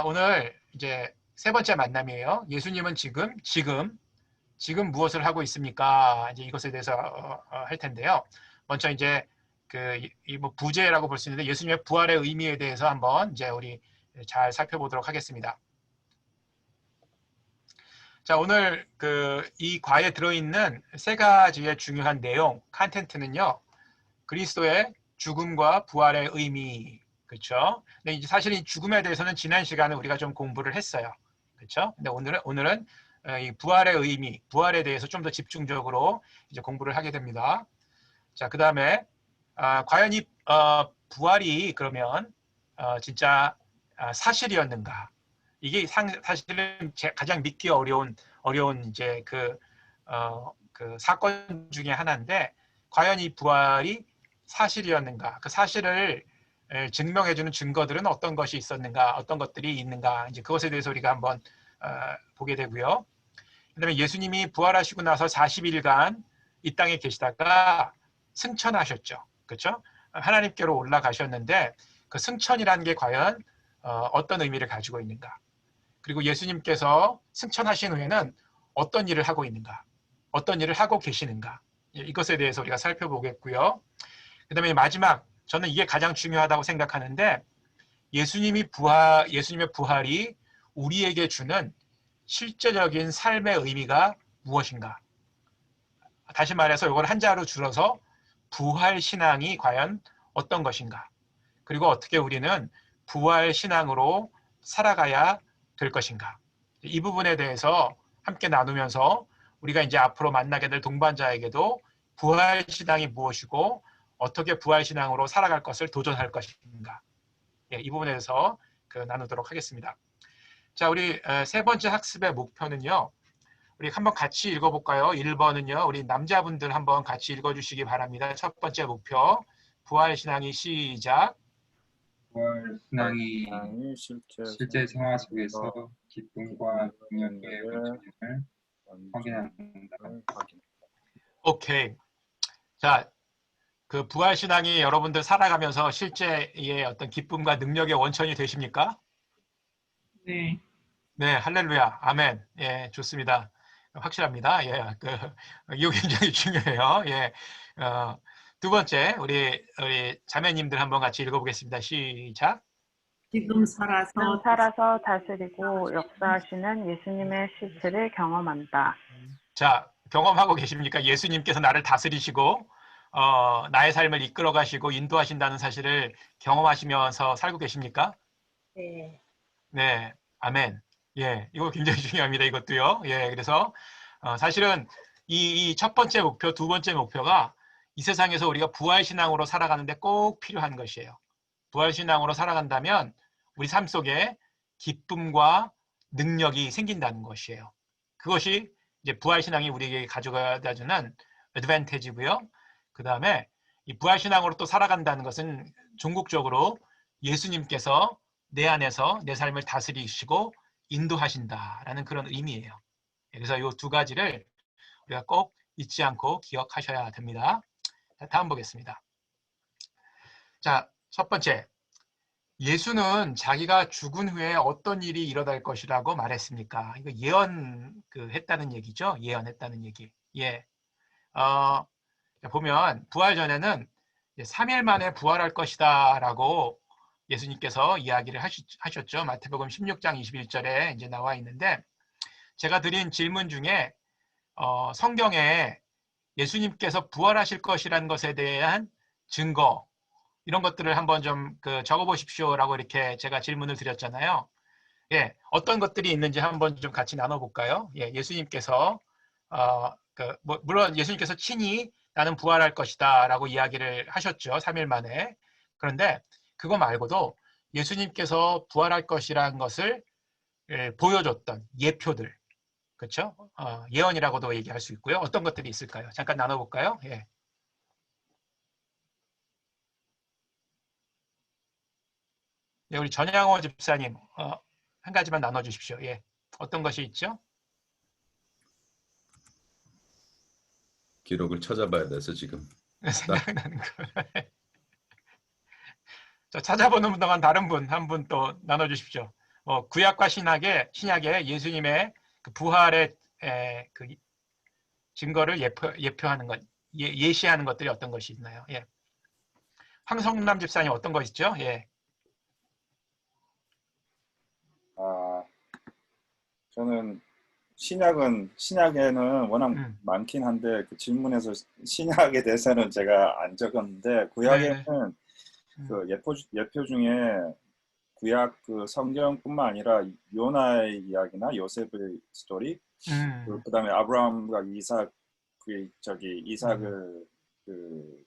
오늘 이제 세 번째 만남이에요. 예수님은 지금 무엇을 하고 있습니까? 이제 이것에 대해서 할 텐데요. 먼저 이제 뭐 부제라고 볼 수 있는데 예수님의 부활의 의미에 대해서 한번 이제 우리 잘 살펴보도록 하겠습니다. 자, 오늘 이 과에 들어있는 세 가지의 중요한 내용, 컨텐츠는요. 그리스도의 죽음과 부활의 의미, 그렇죠? 근데 이제 사실 이 죽음에 대해서는 지난 시간에 우리가 좀 공부를 했어요, 그렇죠? 근데 오늘은 이 부활의 의미, 부활에 대해서 좀 더 집중적으로 이제 공부를 하게 됩니다. 자, 그 다음에 과연 이 부활이 그러면 진짜 사실이었는가? 이게 사실은 가장 믿기 어려운 이제 그 사건 중에 하나인데 과연 이 부활이 사실이었는가? 그 사실을 증명해주는 증거들은 어떤 것이 있었는가? 어떤 것들이 있는가? 이제 그것에 대해서 우리가 한번 보게 되고요. 그다음에 예수님이 부활하시고 나서 40일간 이 땅에 계시다가 승천하셨죠. 그렇죠? 하나님께로 올라가셨는데 그 승천이라는 게 과연 어떤 의미를 가지고 있는가? 그리고 예수님께서 승천하신 후에는 어떤 일을 하고 있는가? 어떤 일을 하고 계시는가? 이것에 대해서 우리가 살펴보겠고요. 그 다음에 마지막, 저는 이게 가장 중요하다고 생각하는데 예수님의 부활이 우리에게 주는 실제적인 삶의 의미가 무엇인가? 다시 말해서 이걸 한자로 줄여서 부활신앙이 과연 어떤 것인가? 그리고 어떻게 우리는 부활신앙으로 살아가야 될 것인가? 이 부분에 대해서 함께 나누면서 우리가 이제 앞으로 만나게 될 동반자에게도 부활신앙이 무엇이고 어떻게 부활신앙으로 살아갈 것을 도전할 것인가? 이 부분에 대해서 나누도록 하겠습니다. 자, 우리 세 번째 학습의 목표는요. 우리 한번 같이 읽어볼까요? 1번은요. 우리 남자분들 한번 같이 읽어주시기 바랍니다. 첫 번째 목표. 부활신앙이 시작. 부활신앙이 실제 생활 속에서 기쁨과 능력의 원천을 확인한다. 오케이. 자, 그 부활신앙이 여러분들 살아가면서 실제의 어떤 기쁨과 능력의 원천이 되십니까? 네. 네, 할렐루야. 아멘. 예, 좋습니다. 확실합니다. 예, 이거 굉장히 중요해요. 예, 두 번째, 우리 자매님들 한번 같이 읽어보겠습니다. 시작. 지금 살아서 다스리고 역사하시는 예수님의 실체를 경험한다. 자, 경험하고 계십니까? 예수님께서 나를 다스리시고 나의 삶을 이끌어 가시고 인도하신다는 사실을 경험하시면서 살고 계십니까? 네. 네, 아멘. 예, 이거 굉장히 중요합니다. 이것도요. 예, 그래서 사실은 이 첫 번째 목표, 두 번째 목표가 이 세상에서 우리가 부활신앙으로 살아가는데 꼭 필요한 것이에요. 부활신앙으로 살아간다면 우리 삶 속에 기쁨과 능력이 생긴다는 것이에요. 그것이 이제 부활신앙이 우리에게 가져가야 주는 어드밴티지고요. 그 다음에 이 부활신앙으로 또 살아간다는 것은 종국적으로 예수님께서 내 안에서 내 삶을 다스리시고 인도하신다라는 그런 의미예요. 그래서 이 두 가지를 우리가 꼭 잊지 않고 기억하셔야 됩니다. 자, 다음 보겠습니다. 자, 첫 번째. 예수는 자기가 죽은 후에 어떤 일이 일어날 것이라고 말했습니까? 이거 했다는 얘기죠. 예언했다는 얘기. 예. 보면 부활 전에는 3일 만에 부활할 것이다 라고 예수님께서 이야기를 하셨죠. 마태복음 16장 21절에 이제 나와 있는데 제가 드린 질문 중에 성경에 예수님께서 부활하실 것이라는 것에 대한 증거 이런 것들을 한번 좀 적어보십시오라고 이렇게 제가 질문을 드렸잖아요. 예, 어떤 것들이 있는지 한번 좀 같이 나눠볼까요? 예, 예수님께서 물론 예수님께서 친히 나는 부활할 것이다라고 이야기를 하셨죠. 3일 만에. 그런데 그거 말고도 예수님께서 부활할 것이라는 것을 보여줬던 예표들, 그렇죠? 예언이라고도 얘기할 수 있고요. 어떤 것들이 있을까요? 잠깐 나눠볼까요? 예. 네, 우리 전양호 집사님 한 가지만 나눠주십시오. 예, 어떤 것이 있죠? 기록을 찾아봐야 돼서 지금 생각나는 거. 자, 찾아보는 동안 다른 분 한 분 또 나눠주십시오. 구약과 신약에 예수님의 그 부활의 그 증거를 예표하는 것, 예시하는 것들이 어떤 것이 있나요? 예. 황성남 집사님 어떤 거 있죠? 예. 저는 신약에는 워낙 많긴 한데 그 질문에서 신약에 대해서는 제가 안 적었는데 구약에는 그 예표 중에 구약 그 성경뿐만 아니라 요나의 이야기나 요셉의 스토리, 그다음에 아브라함과 이삭을 그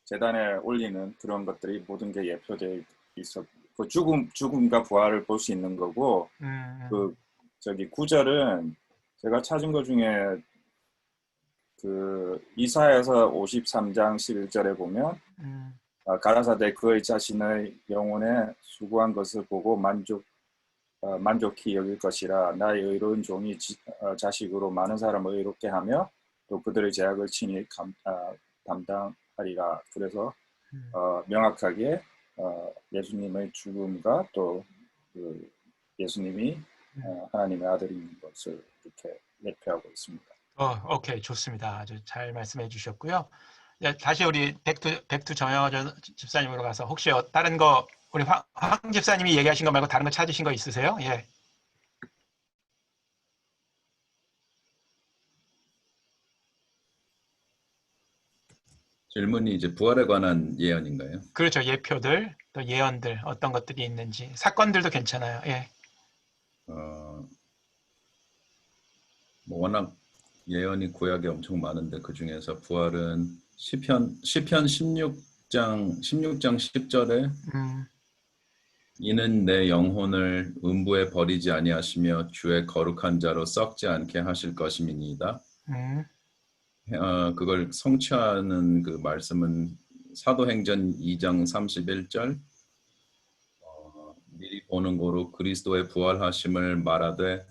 제단에 올리는 그런 것들이 모든 게 예표되어 있었고 그 죽음과 부활을 볼 수 있는 거고 그 구절은 제가 찾은 것 중에 그 이사야서 53장 11절에 보면 가라사대 그의 자신의 영혼에 수고한 것을 보고 만족히 여길 것이라. 나의 의로운 종이 자식으로 많은 사람을 의롭게 하며 또 그들의 죄악을 친히 담당하리라. 그래서 명확하게 예수님의 죽음과 또 그 예수님이 하나님의 아들인 것을 이렇게 예표하고 있습니다. 오케이, 좋습니다. 아주 잘 말씀해 주셨고요. 다시 우리 백투 정영호 집사님으로 가서 혹시 다른 거 우리 황 집사님이 얘기하신 거 말고 다른 거 찾으신 거 있으세요? 예. 질문이 이제 부활에 관한 예언인가요? 그렇죠. 예표들, 또 예언들 어떤 것들이 있는지 사건들도 괜찮아요. 예. 뭐 워낙 예언이 구약에 엄청 많은데 그 중에서 부활은 시편 16장 10절에 이는 내 영혼을 음부에 버리지 아니하시며 주의 거룩한 자로 썩지 않게 하실 것임이니이다. 그걸 성취하는 그 말씀은 사도행전 2장 31절 미리 보는 고로 그리스도의 부활하심을 말하되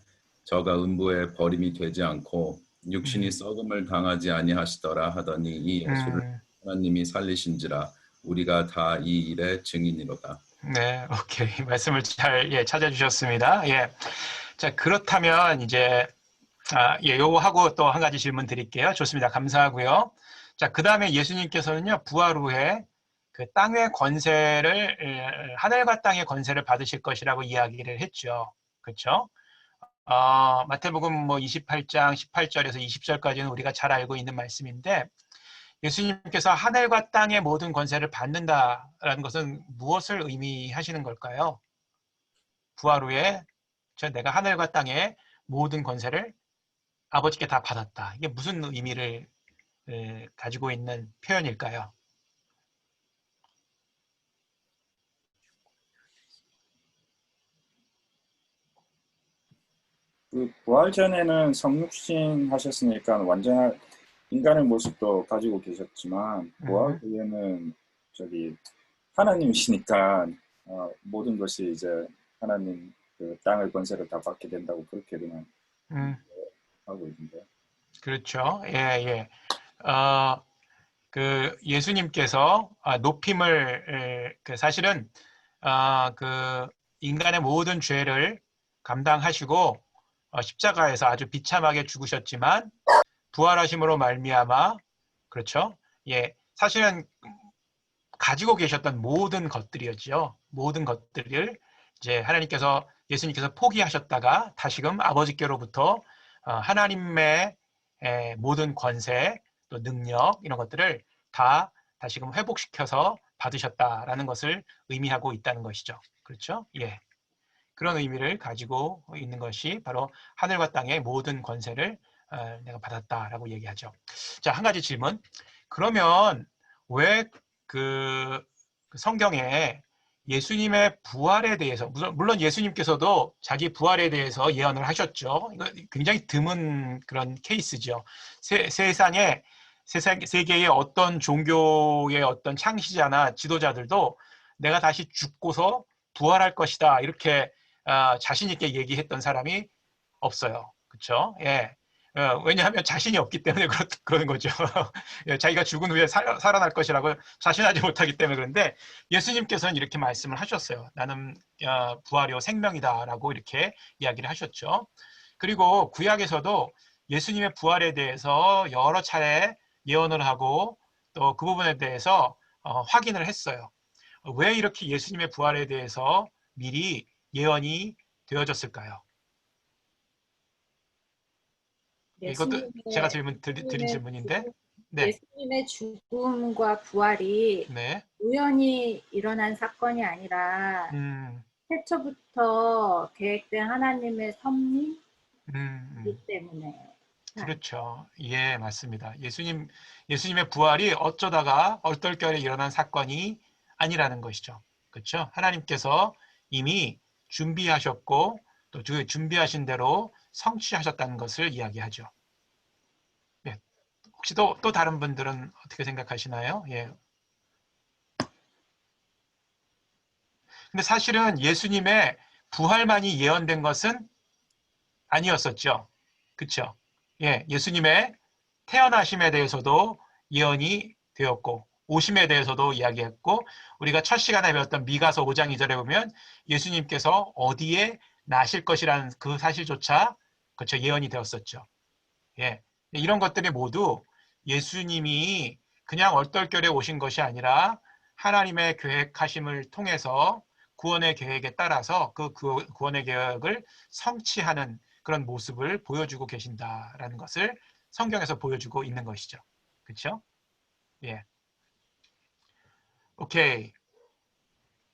저가 음부에 버림이 되지 않고 육신이 썩음을 당하지 아니하시더라 하더니 이 예수를 하나님이 살리신지라 우리가 다 이 일의 증인이로다. 네, 오케이. 말씀을 잘 찾아주셨습니다. 예. 자, 그렇다면 이제 요거 하고 또 한 가지 질문 드릴게요. 좋습니다. 감사하고요. 자, 그 다음에 예수님께서는요, 부활 후에 그 땅의 권세를, 하늘과 땅의 권세를 받으실 것이라고 이야기를 했죠. 그렇죠? 마태복음 뭐 28장 18절에서 20절까지는 우리가 잘 알고 있는 말씀인데, 예수님께서 하늘과 땅의 모든 권세를 받는다라는 것은 무엇을 의미하시는 걸까요? 부활 후에 내가 하늘과 땅의 모든 권세를 아버지께 다 받았다. 이게 무슨 의미를 가지고 있는 표현일까요? 그 부활 전에는 성육신 하셨으니까 완전한 인간의 모습도 가지고 계셨지만 부활 후에는 하나님이시니까 모든 것이 이제 하나님 그 땅의 권세를 다 받게 된다고 그렇게 그냥 하고 있는데. 그렇죠. 예. 그 예수님께서 높임을 사실은 그 인간의 모든 죄를 감당하시고 십자가에서 아주 비참하게 죽으셨지만 부활하심으로 말미암아 그렇죠. 예, 사실은 가지고 계셨던 모든 것들이었죠. 모든 것들을 이제 예수님께서 포기하셨다가 다시금 아버지께로부터 하나님의 모든 권세 또 능력 이런 것들을 다 다시금 회복시켜서 받으셨다라는 것을 의미하고 있다는 것이죠. 그렇죠? 예. 그런 의미를 가지고 있는 것이 바로 하늘과 땅의 모든 권세를 내가 받았다라고 얘기하죠. 자, 한 가지 질문. 그러면 왜 그 성경에 예수님의 부활에 대해서 물론 예수님께서도 자기 부활에 대해서 예언을 하셨죠. 이거 굉장히 드문 그런 케이스죠. 세계의 어떤 종교의 어떤 창시자나 지도자들도 내가 다시 죽고서 부활할 것이다 이렇게 자신 있게 얘기했던 사람이 없어요. 그렇죠? 예. 왜냐하면 자신이 없기 때문에 그러는 거죠. 예, 자기가 죽은 후에 살아날 것이라고 자신하지 못하기 때문에. 그런데 예수님께서는 이렇게 말씀을 하셨어요. 나는 부활이요 생명이다라고 이렇게 이야기를 하셨죠. 그리고 구약에서도 예수님의 부활에 대해서 여러 차례 예언을 하고 또 그 부분에 대해서 확인을 했어요. 왜 이렇게 예수님의 부활에 대해서 미리 예언이 되어졌을까요? 이것도 제가 드린 질문인데, 네. 예수님의 죽음과 부활이 네. 우연히 일어난 사건이 아니라 태초부터 계획된 하나님의 섭리이기 때문에. 그렇죠. 예, 맞습니다. 예수님의 부활이 어쩌다가 얼떨결에 일어난 사건이 아니라는 것이죠. 그렇죠? 하나님께서 이미 준비하셨고 또 그 준비하신 대로 성취하셨다는 것을 이야기하죠. 네. 혹시 또 다른 분들은 어떻게 생각하시나요? 예. 근데 사실은 예수님의 부활만이 예언된 것은 아니었었죠. 그렇죠? 예, 예수님의 태어나심에 대해서도 예언이 되었고 오심에 대해서도 이야기했고 우리가 첫 시간에 배웠던 미가서 5장 2절에 보면 예수님께서 어디에 나실 것이라는 그 사실조차 그렇죠, 예언이 되었었죠. 예, 이런 것들이 모두 예수님이 그냥 얼떨결에 오신 것이 아니라 하나님의 계획하심을 통해서 구원의 계획에 따라서 그 구원의 계획을 성취하는 그런 모습을 보여주고 계신다라는 것을 성경에서 보여주고 있는 것이죠. 그렇죠? 예. 오케이.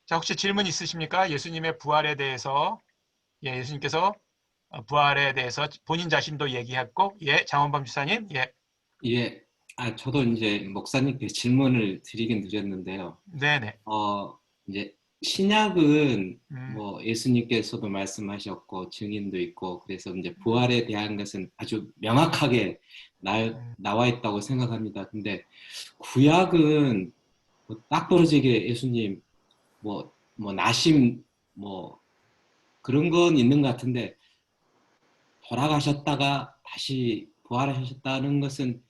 자, 혹시 질문 있으십니까? 예수님의 부활에 대해서. 예, 예수님께서 부활에 대해서 본인 자신도 얘기했고, 예, 장원범 지사님, 예. 예, 저도 이제 목사님께 질문을 드리긴 드렸는데요. 네네. 이제 신약은 뭐 예수님께서도 말씀하셨고 증인도 있고 그래서 이제 부활에 대한 것은 아주 명확하게 나와 있다고 생각합니다. 근데 구약은 뭐 딱 부러지게 예수님 뭐 나심 뭐 그런 건 있는 것 같은데 돌아가셨다가 다시 부활하셨다는 것은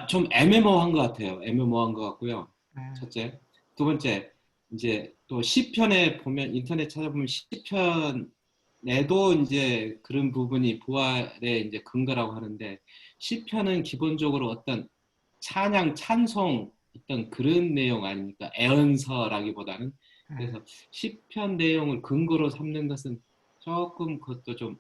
좀 애매모호한 것 같아요. 애매모호한 것 같고요. 첫째. 두 번째, 이제 또 시편에 보면 인터넷 찾아보면 시편에도 이제 그런 부분이 부활의 이제 근거라고 하는데 시편은 기본적으로 어떤 찬양, 찬송 어떤 그런 내용 아닙니까? 애언서라기보다는. 그래서 시편 내용을 근거로 삼는 것은 조금 그것도 좀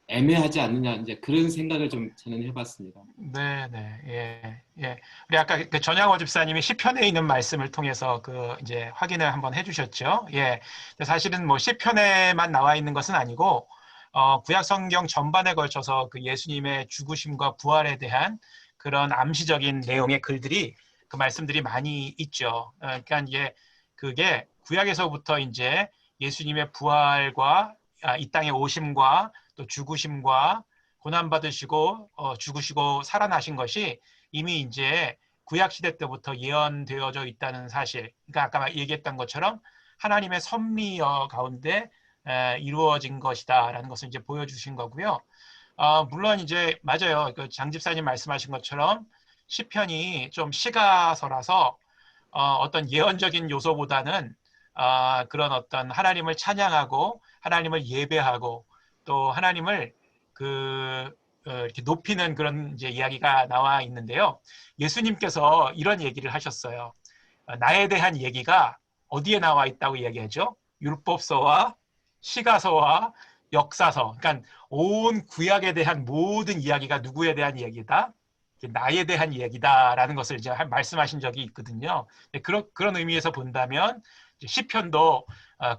애매하지 않느냐 이제 그런 생각을 좀 저는 해봤습니다. 네네 예. 우리 아까 그 전양호 집사님이 시편에 있는 말씀을 통해서 그 이제 확인을 한번 해주셨죠. 예. 사실은 뭐 시편에만 나와 있는 것은 아니고 구약 성경 전반에 걸쳐서 그 예수님의 죽으심과 부활에 대한 그런 암시적인 내용의 글들이 그 말씀들이 많이 있죠. 그러니까 이제 그게 구약에서부터 이제 예수님의 부활과 이 땅의 오심과 또 죽으심과 고난받으시고 죽으시고 살아나신 것이 이미 이제 구약시대 때부터 예언되어져 있다는 사실. 그러니까 아까 얘기했던 것처럼 하나님의 섭리 가운데 이루어진 것이다라는 것을 이제 보여주신 거고요. 물론 이제 맞아요. 그 장 집사님 말씀하신 것처럼 시편이 좀 시가서라서 어떤 예언적인 요소보다는 그런 어떤 하나님을 찬양하고 하나님을 예배하고 또 하나님을 이렇게 높이는 그런 이제 이야기가 나와 있는데요. 예수님께서 이런 얘기를 하셨어요. 나에 대한 얘기가 어디에 나와 있다고 이야기하죠? 율법서와 시가서와 역사서. 그러니까 온 구약에 대한 모든 이야기가 누구에 대한 이야기다? 나에 대한 이야기다라는 것을 이제 말씀하신 적이 있거든요. 그런 의미에서 본다면 시편도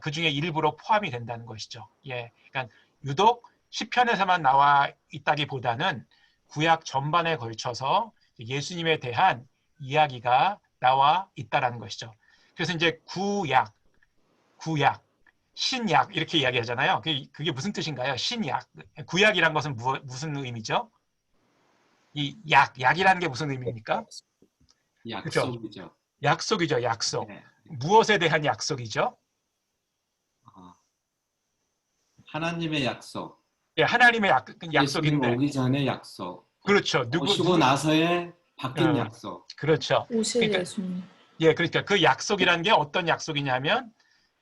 그 중에 일부로 포함이 된다는 것이죠. 예, 그러니까 유독 시편에서만 나와 있다기보다는 구약 전반에 걸쳐서 예수님에 대한 이야기가 나와 있다라는 것이죠. 그래서 이제 구약, 신약 이렇게 이야기하잖아요. 그게 무슨 뜻인가요? 신약. 구약이란 것은 무슨 의미죠? 이 약이라는 게 무슨 의미입니까? 약속이죠. 그렇죠? 약속이죠, 약속. 네. 무엇에 대한 약속이죠? 하나님의 약속. 예, 하나님의 예수님 약속인데. 오기 전에 약속. 그렇죠. 오시고 나서의 바뀐 어, 약속. 그렇죠. 오실 그러니까, 예수님. 예, 그러니까 그 약속이라는 게 어떤 약속이냐면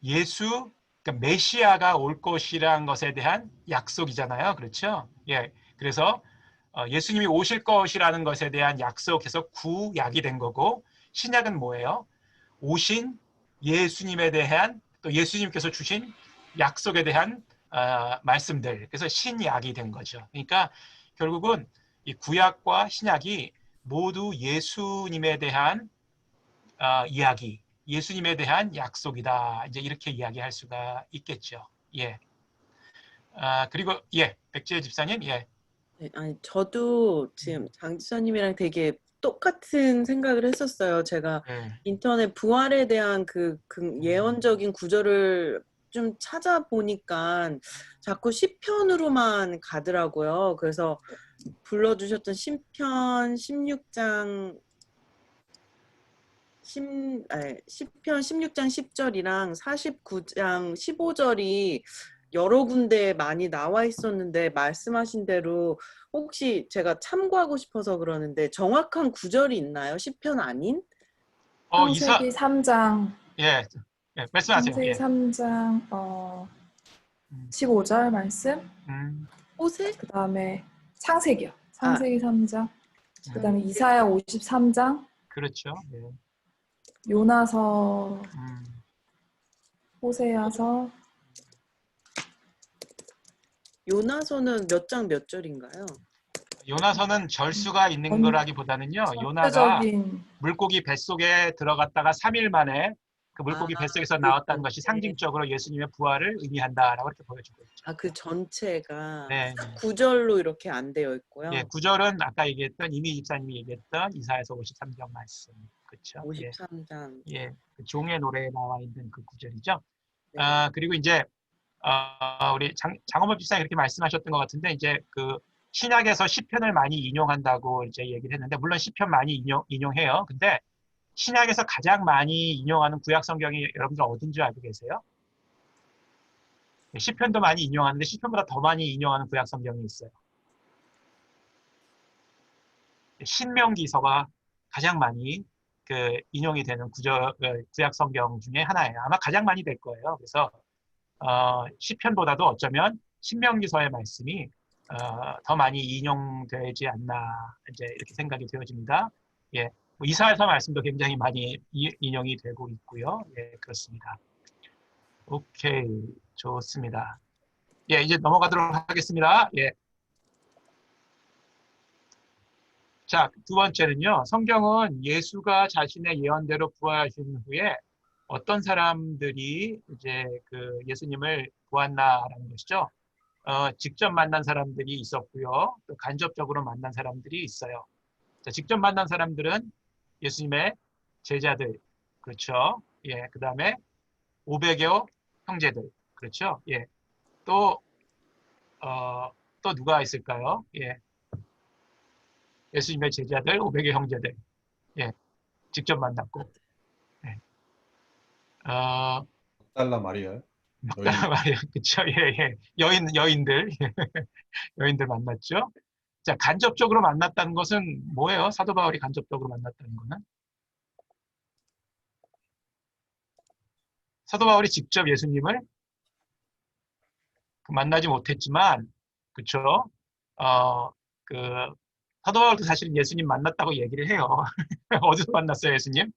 그러니까 메시아가 올 것이라는 것에 대한 약속이잖아요. 그렇죠? 예, 그래서 예수님이 오실 것이라는 것에 대한 약속에서 구약이 된 거고, 신약은 뭐예요? 오신 예수님에 대한, 또 예수님께서 주신 약속에 대한 말씀들. 그래서 신약이 된 거죠. 그러니까 결국은 이 구약과 신약이 모두 예수님에 대한 이야기, 예수님에 대한 약속이다. 이제 이렇게 이야기할 수가 있겠죠. 예. 그리고 예, 백지혜 집사님, 예. 네, 아니 저도 지금 장 지사님이랑 되게 똑같은 생각을 했었어요. 제가 인터넷 부활에 대한 그 예언적인 구절을 좀 찾아보니까 자꾸 시편으로만 가더라고요. 그래서 불러주셨던 시편 16장 시편 16장 10절이랑 49장 15절이 여러 군데 많이 나와 있었는데 말씀하신 대로 혹시 제가 참고하고 싶어서 그러는데 정확한 구절이 있나요? 시편 아닌? 창세기 3장. 예, 말씀하세요. 창세기 예. 3장 15절 말씀. 호세? 그다음에 창세기요. 창세기 3장. 그다음에 이사야 53장. 그렇죠. 예. 요나서, 호세아서. 요나서는 몇 장 몇 절인가요? 요나서는 절수가 있는 거라기보다는요. 요나가 전체적인 물고기 뱃속에 들어갔다가 3일 만에 그 물고기 뱃속에서 나왔다는 것이 상징적으로 예수님의 부활을 의미한다라고 이렇게 보여주고 있죠. 그 전체가 네. 구절로 이렇게 안 되어 있고요. 예, 구절은 아까 얘기했던 이미 집사님이 얘기했던 이사야서 53장 말씀. 그렇죠. 53장. 예, 그 종의 노래에 나와 있는 그 구절이죠. 네. 그리고 이제 우리 장원범 집사님이 그렇게 말씀하셨던 것 같은데 이제 그 신약에서 시편을 많이 인용한다고 이제 얘기를 했는데 물론 시편 많이 인용해요. 근데 신약에서 가장 많이 인용하는 구약 성경이 여러분들 어딘지 알고 계세요? 시편도 많이 인용하는데 시편보다 더 많이 인용하는 구약 성경이 있어요. 신명기서가 가장 많이 그 인용이 되는 구약 성경 중에 하나예요. 아마 가장 많이 될 거예요. 그래서 시편보다도 어쩌면 신명기서의 말씀이 더 많이 인용되지 않나 이제 이렇게 생각이 되어집니다. 예, 뭐 이사야서 말씀도 굉장히 많이 인용이 되고 있고요. 예, 그렇습니다. 오케이, 좋습니다. 예, 이제 넘어가도록 하겠습니다. 예. 자, 두 번째는요. 성경은 예수가 자신의 예언대로 부활하신 후에 어떤 사람들이 이제 그 예수님을 보았나라는 것이죠. 직접 만난 사람들이 있었고요. 또 간접적으로 만난 사람들이 있어요. 자, 직접 만난 사람들은 예수님의 제자들, 그렇죠. 예, 그 다음에 500여 형제들, 그렇죠. 예, 또 누가 있을까요? 예, 예수님의 제자들, 500여 형제들, 예, 직접 만났고, 예, 달라 마리아. 막달라 마리아, 그렇죠. 예, 예, 여인들, 여인들 만났죠. 자, 간접적으로 만났다는 것은 뭐예요? 사도 바울이 간접적으로 만났다는 거는? 사도 바울이 직접 예수님을 만나지 못했지만, 그렇죠? 그 사도 바울도 사실 예수님 만났다고 얘기를 해요. 어디서 만났어요, 예수님?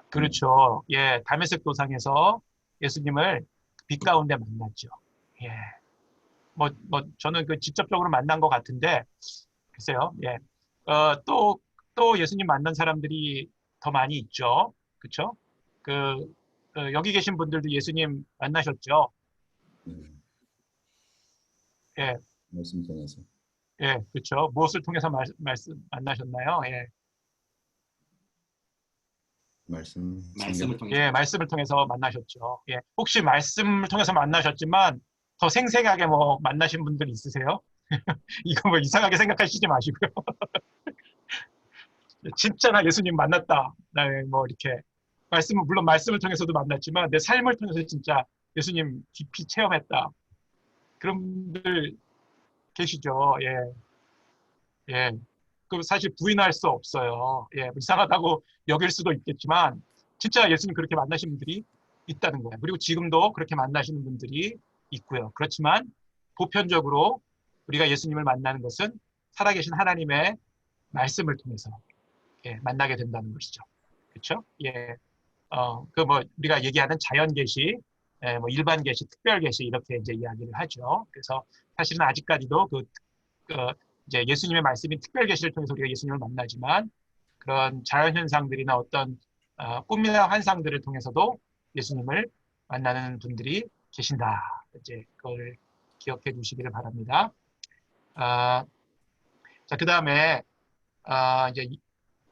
그렇죠. 예, 다메섹 도상에서 예수님을 빛 가운데 만났죠. 예. 저는 그 직접적으로 만난 것 같은데, 글쎄요. 예. 또 예수님 만난 사람들이 더 많이 있죠. 그렇죠? 여기 계신 분들도 예수님 만나셨죠? 예. 말씀 통해서. 예, 그렇죠. 무엇을 통해서 만나셨나요? 예. 말씀을 통해서. 예, 말씀을 통해서 만나셨죠. 예. 혹시 말씀을 통해서 만나셨지만 더 생생하게 뭐 만나신 분들 있으세요? 이거 뭐 이상하게 생각하시지 마시고요. 진짜 나 예수님 만났다. 나 뭐 이렇게 물론 말씀을 통해서도 만났지만 내 삶을 통해서 진짜 예수님 깊이 체험했다. 그런 분들 계시죠. 예, 예. 그 사실 부인할 수 없어요. 예, 이상하다고 여길 수도 있겠지만 진짜 예수님 그렇게 만나신 분들이 있다는 거예요. 그리고 지금도 그렇게 만나시는 분들이 있고요. 그렇지만 보편적으로 우리가 예수님을 만나는 것은 살아계신 하나님의 말씀을 통해서 만나게 된다는 것이죠. 그렇죠? 예. 그 뭐 우리가 얘기하는 자연 계시, 뭐 일반 계시, 특별 계시 이렇게 이제 이야기를 하죠. 그래서 사실은 아직까지도 이제 예수님의 말씀인 특별 계시를 통해서 우리가 예수님을 만나지만 그런 자연 현상들이나 어떤 꿈이나 환상들을 통해서도 예수님을 만나는 분들이 계신다. 이제 그걸 기억해 주시기를 바랍니다. 자, 그 다음에 이제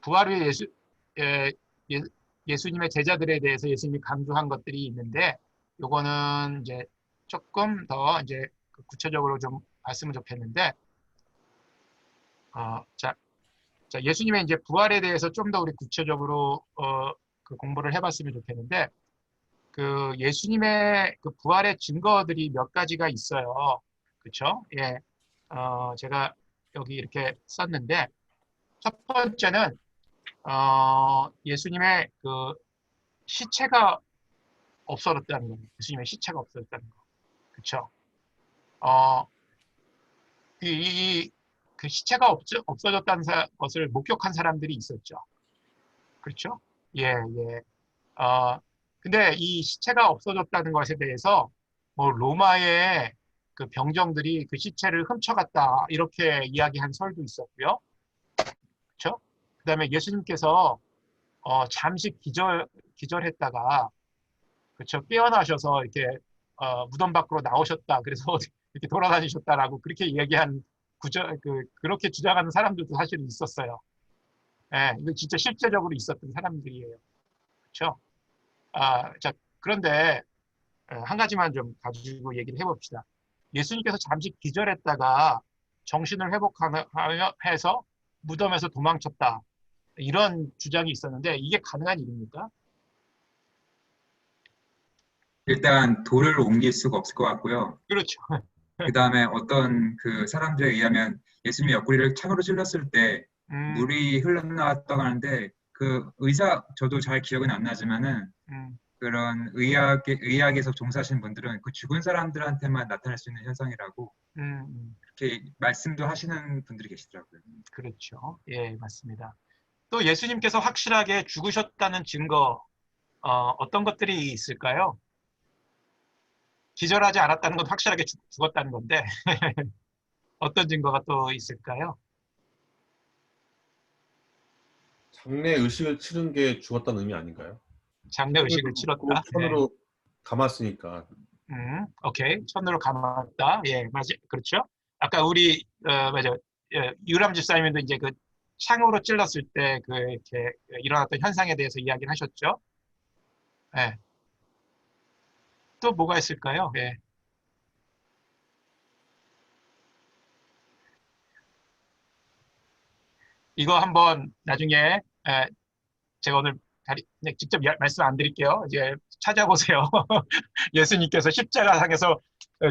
부활 후에 예수님의 제자들에 대해서 예수님이 강조한 것들이 있는데, 요거는 이제 조금 더 이제 구체적으로 좀 봤으면 좋겠는데, 자, 예수님의 이제 부활에 대해서 좀 더 우리 구체적으로 그 공부를 해봤으면 좋겠는데, 그 예수님의 그 부활의 증거들이 몇 가지가 있어요. 그렇죠? 예, 제가 여기 이렇게 썼는데, 첫 번째는 예수님의 그 시체가 없어졌다는 거예요. 예수님의 시체가 없어졌다는 거. 그렇죠? 그 시체가 없어졌다는 것을 목격한 사람들이 있었죠. 그렇죠? 예, 예. 근데 이 시체가 없어졌다는 것에 대해서 뭐 로마의 그 병정들이 그 시체를 훔쳐갔다 이렇게 이야기한 설도 있었고요. 그렇죠? 그다음에 예수님께서 잠시 기절했다가 그렇죠? 깨어나셔서 이렇게 무덤 밖으로 나오셨다. 그래서 이렇게 돌아다니셨다라고 그렇게 얘기한 그렇게 주장하는 사람들도 사실 있었어요. 예, 이거 진짜 실제적으로 있었던 사람들이에요. 그렇죠? 자, 그런데 한 가지만 좀 가지고 얘기를 해봅시다. 예수님께서 잠시 기절했다가 정신을 회복해서 무덤에서 도망쳤다. 이런 주장이 있었는데 이게 가능한 일입니까? 일단 돌을 옮길 수가 없을 것 같고요. 그렇죠. 그 다음에 어떤 그 사람들에 의하면 예수님이 옆구리를 창으로 찔렀을 때 물이 흘러나왔다고 하는데 그 저도 잘 기억은 안 나지만은 그런 의학에서 종사하시는 분들은 그 죽은 사람들한테만 나타날 수 있는 현상이라고 그렇게 말씀도 하시는 분들이 계시더라고요. 그렇죠. 예, 맞습니다. 또 예수님께서 확실하게 죽으셨다는 증거 어떤 것들이 있을까요? 기절하지 않았다는 건 확실하게 죽었다는 건데 어떤 증거가 또 있을까요? 장례 의식을 치른 게 죽었다는 의미 아닌가요? 장례 의식을 치렀다. 천으로 감았으니까. 오케이. 천으로 감았다. 예, 맞아요. 그렇죠. 아까 우리 맞아. 유람 집사님도 이제 그 창으로 찔렀을 때 그 이렇게 일어났던 현상에 대해서 이야기를 하셨죠. 예. 또 뭐가 있을까요? 예. 이거 한번 나중에 제가 오늘 직접 말씀 안 드릴게요. 이제 찾아보세요. 예수님께서 십자가상에서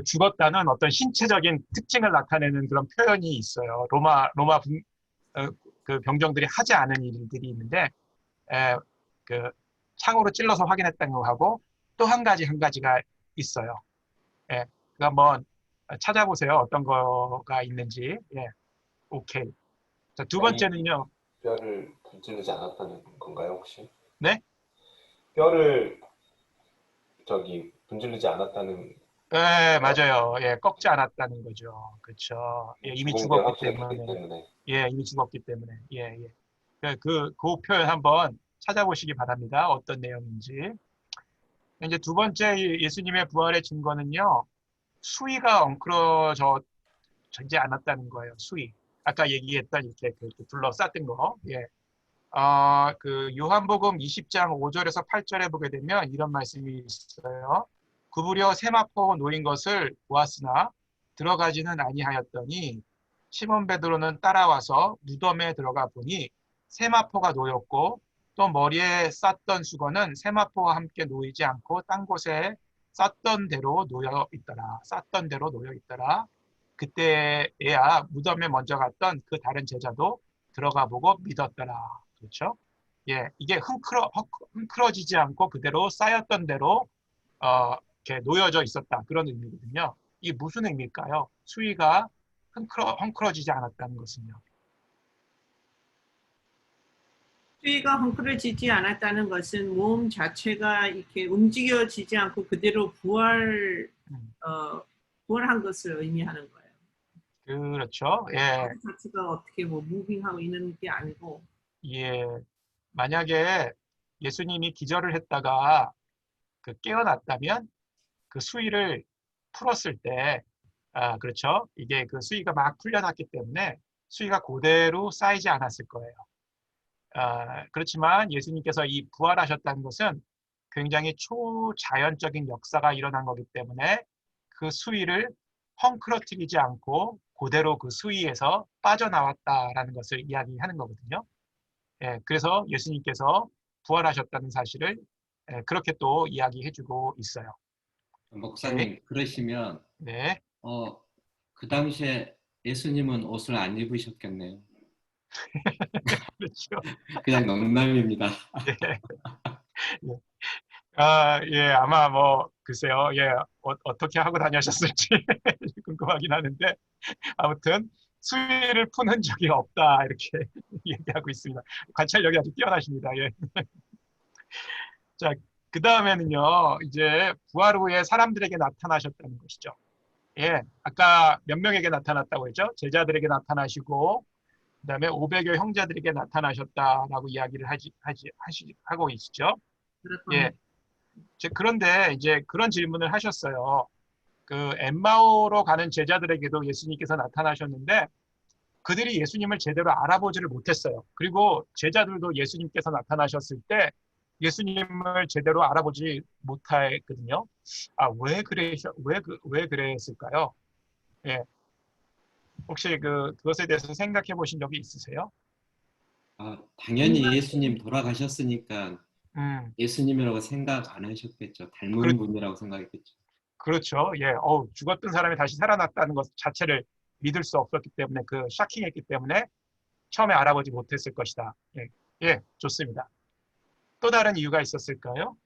죽었다는 어떤 신체적인 특징을 나타내는 그런 표현이 있어요. 로마 그 병정들이 하지 않은 일들이 있는데 그 창으로 찔러서 확인했다는 거하고 또 한 가지가 있어요. 예, 그거 한번 찾아보세요. 어떤 거가 있는지. 예, 오케이. 자, 두 번째는요. 뼈를 분질르지 않았다는 건가요, 혹시? 네? 뼈를 분질르지 않았다는. 네, 맞아요. 예, 꺾지 않았다는 거죠. 그렇죠. 예, 이미 죽었기 때문에. 예, 이미 죽었기 때문에. 예, 예. 그 표현 한번 찾아보시기 바랍니다. 어떤 내용인지. 이제 두 번째 예수님의 부활의 증거는요. 수위가 엉클어지지 않았다는 거예요. 수위. 아까 얘기했던 이렇게 둘러쌌던 거. 예. 그 요한복음 20장 5절에서 8절에 보게 되면 이런 말씀이 있어요. 구부려 세마포 놓인 것을 보았으나 들어가지는 아니하였더니 시몬 베드로는 따라와서 무덤에 들어가 보니 세마포가 놓였고 또 머리에 쌌던 수건은 세마포와 함께 놓이지 않고 딴 곳에 쌌던 대로 놓여 있더라. 그때에야 무덤에 먼저 갔던 그 다른 제자도 들어가 보고 믿었더라. 그렇죠? 예, 이게 흥크러지지 않고 그대로 쌓였던 대로 이렇게 놓여져 있었다. 그런 의미거든요. 이게 무슨 의미일까요? 수위가 헝클어지지 않았다는 것은요. 수위가 헝클어지지 않았다는 것은 몸 자체가 이렇게 움직여지지 않고 그대로 부활한 것을 의미하는 거예요. 그렇죠. 예. 그 자체가 어떻게 뭐 무빙하고 있는 게 아니고. 예. 만약에 예수님이 기절을 했다가 깨어났다면 그 수위를 풀었을 때, 그렇죠. 이게 그 수위가 막 풀려났기 때문에 수위가 그대로 쌓이지 않았을 거예요. 그렇지만 예수님께서 이 부활하셨다는 것은 굉장히 초자연적인 역사가 일어난 거기 때문에 그 수위를 헝클어뜨리지 않고 그대로 그 수위에서 빠져나왔다라는 것을 이야기하는 거거든요. 예, 그래서 예수님께서 부활하셨다는 사실을 그렇게 또 이야기해주고 있어요. 목사님, 네. 그러시면 네. 그 당시에 예수님은 옷을 안 입으셨겠네요. 그렇죠. 그냥 농담입니다. 예. 예, 아마 뭐 글쎄요, 예, 어떻게 하고 다녔을지 궁금하긴 하는데 아무튼 수위를 푸는 적이 없다 이렇게 얘기하고 있습니다. 관찰력이 아주 뛰어나십니다. 예. 자, 그 다음에는요, 이제 부활 후에 사람들에게 나타나셨다는 것이죠. 예, 아까 몇 명에게 나타났다고 했죠? 제자들에게 나타나시고, 그 다음에 500여 형제들에게 나타나셨다라고 이야기를 하고 있죠. 예. 그런데 이제 그런 질문을 하셨어요. 그 엠마오로 가는 제자들에게도 예수님께서 나타나셨는데 그들이 예수님을 제대로 알아보지를 못했어요. 그리고 제자들도 예수님께서 나타나셨을 때 예수님을 제대로 알아보지 못했거든요. 왜 그랬을까요? 예. 혹시 그것에 대해서 생각해 보신 적이 있으세요? 당연히 예수님 돌아가셨으니까 예수님이라고 생각 안 하셨겠죠. 닮은 분이라고 생각했겠죠. 그렇죠. 예. 죽었던 사람이 다시 살아났다는 것 자체를 믿을 수 없었기 때문에 샤킹했기 때문에 처음에 알아보지 못했을 것이다. 예. 예, 좋습니다. 또 다른 이유가 있었을까요?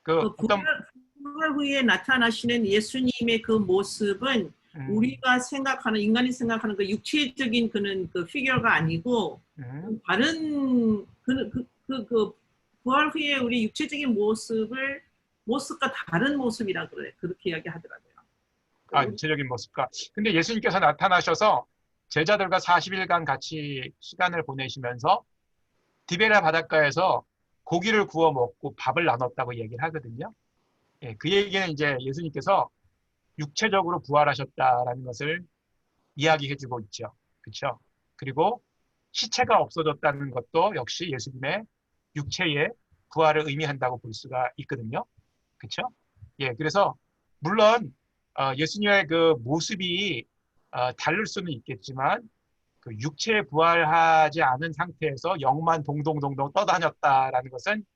부활 후에 나타나시는 예수님의 그 모습은 우리가 생각하는 인간이 생각하는 그 육체적인 그 피규어가 아니고 다른 부활 후에 우리 육체적인 모습과 다른 모습이라 그렇게 이야기하더라고요. 육체적인 모습과. 근데 예수님께서 나타나셔서 제자들과 40일간 같이 시간을 보내시면서 디베랴 바닷가에서 고기를 구워 먹고 밥을 나눴다고 얘기를 하거든요. 예, 그 얘기는 이제 예수님께서 육체적으로 부활하셨다라는 것을 이야기해주고 있죠. 그렇죠? 그리고 시체가 없어졌다는 것도 역시 예수님의 육체의 부활을 의미한다고 볼 수가 있거든요. 그렇죠? 예, 그래서 물론 예수님의 그 모습이 다를 수는 있겠지만 그 육체에 부활하지 않은 상태에서 영만 동동동동 떠다녔다라는 것은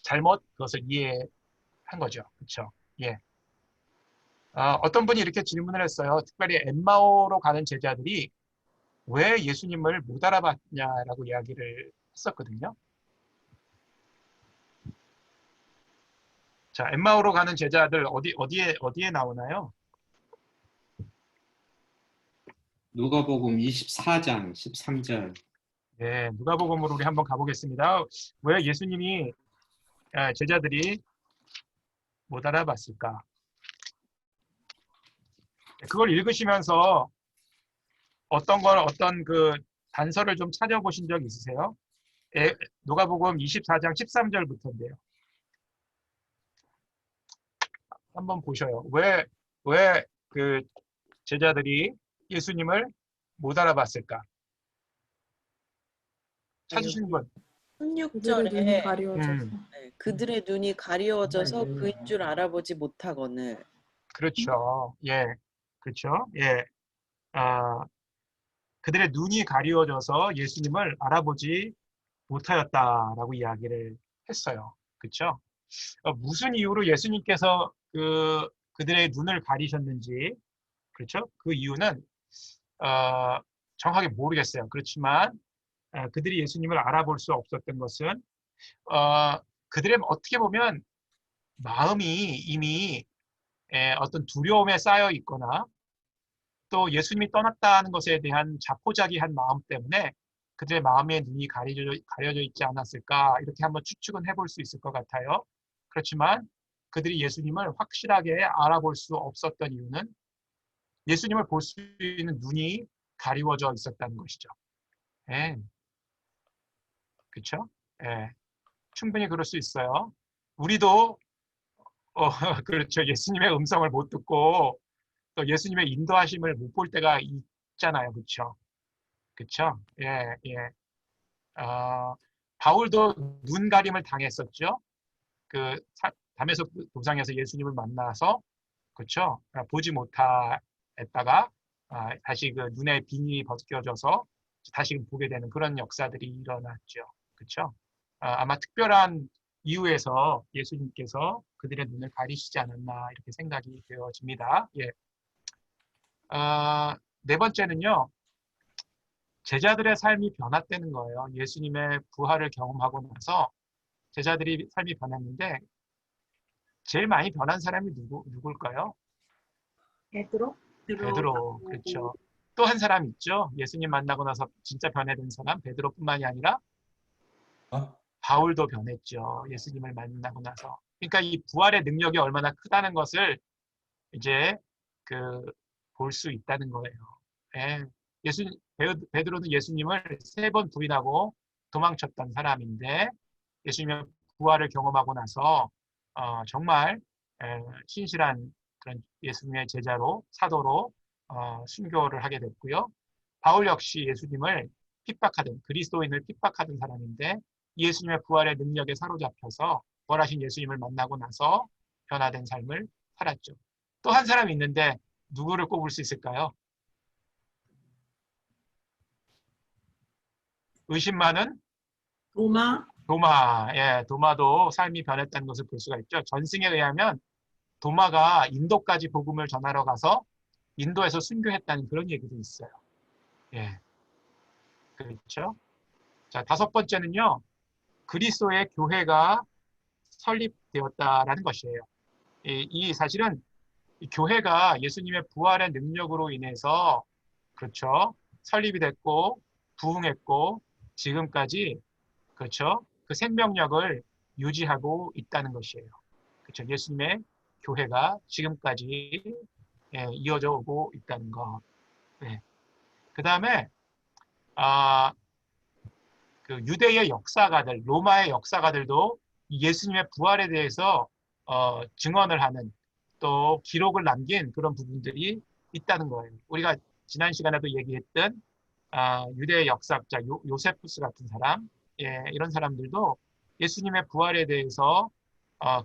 잘못 그것을 이해한 거죠. 그렇죠? 예. 어떤 분이 이렇게 질문을 했어요. 특별히 엠마오로 가는 제자들이 왜 예수님을 못 알아봤냐라고 이야기를 했었거든요. 자, 엠마오로 가는 제자들 어디에 나오나요? 누가복음 24장 13절. 네, 누가복음으로 우리 한번 가보겠습니다. 왜 예수님이 제자들이 못 알아봤을까? 그걸 읽으시면서 어떤 그 단서를 좀 찾아보신 적 있으세요? 누가복음 24장 13절부터인데요. 한번 보셔요. 왜 그 제자들이 예수님을 못 알아봤을까? 찾으시는 분. 16절에 그들의 눈이 가리워져서 그인 줄 알아보지 못하거늘. 그렇죠. 예, 그렇죠. 예, 그들의 눈이 가리워져서 예수님을 알아보지 못하였다라고 이야기를 했어요. 그렇죠? 무슨 이유로 예수님께서 그들의 눈을 가리셨는지, 그렇죠? 그 이유는 정확하게 모르겠어요. 그렇지만 그들이 예수님을 알아볼 수 없었던 것은 그들의 어떻게 보면 마음이 이미 어떤 두려움에 쌓여 있거나 또 예수님이 떠났다는 것에 대한 자포자기한 마음 때문에 그들의 마음의 눈이 가려져 있지 않았을까, 이렇게 한번 추측은 해볼 수 있을 것 같아요. 그렇지만 그들이 예수님을 확실하게 알아볼 수 없었던 이유는 예수님을 볼 수 있는 눈이 가리워져 있었다는 것이죠. 그렇죠? 충분히 그럴 수 있어요. 우리도 그렇죠. 예수님의 음성을 못 듣고 또 예수님의 인도하심을 못 볼 때가 있잖아요. 그렇죠? 그렇죠? 바울도 눈 가림을 당했었죠. 담에서 도상에서 예수님을 만나서, 그렇죠? 보지 못했다가 다시 그 눈의 비닐이 벗겨져서 다시 보게 되는 그런 역사들이 일어났죠. 그렇죠? 아마 특별한 이유에서 예수님께서 그들의 눈을 가리시지 않았나, 이렇게 생각이 되어집니다. 네 번째는요, 제자들의 삶이 변화되는 거예요. 예수님의 부활을 경험하고 나서 제자들이 삶이 변했는데 제일 많이 변한 사람이 누굴까요? 베드로? 베드로, 그렇죠. 또 한 사람 있죠. 예수님 만나고 나서 진짜 변해된 사람, 베드로뿐만이 아니라 바울도 변했죠. 예수님을 만나고 나서. 그러니까 이 부활의 능력이 얼마나 크다는 것을 이제 볼 수 있다는 거예요. 베드로는 예수님을 3번 부인하고 도망쳤던 사람인데 예수님의 부활을 경험하고 나서 정말 신실한 그런 예수님의 제자로, 사도로 순교를 하게 됐고요. 바울 역시 예수님을 핍박하던, 그리스도인을 핍박하던 사람인데 예수님의 부활의 능력에 사로잡혀서 부활하신 예수님을 만나고 나서 변화된 삶을 살았죠. 또 한 사람이 있는데 누구를 꼽을 수 있을까요? 의심 많은 도마. 도마도 삶이 변했다는 것을 볼 수가 있죠. 전승에 의하면 도마가 인도까지 복음을 전하러 가서 인도에서 순교했다는 그런 얘기도 있어요. 그렇죠. 자, 5번째는요, 그리스도의 교회가 설립되었다라는 것이에요. 이 사실은 이 교회가 예수님의 부활의 능력으로 인해서, 그렇죠, 설립이 됐고 부흥했고 지금까지, 그렇죠, 그 생명력을 유지하고 있다는 것이에요. 그렇죠. 예수님의 교회가 지금까지 이어져 오고 있다는 것. 그 다음에 그 유대의 역사가들, 로마의 역사가들도 예수님의 부활에 대해서 증언을 하는, 또 기록을 남긴 그런 부분들이 있다는 거예요. 우리가 지난 시간에도 얘기했던 유대의 역사학자 요세푸스 같은 사람, 이런 사람들도 예수님의 부활에 대해서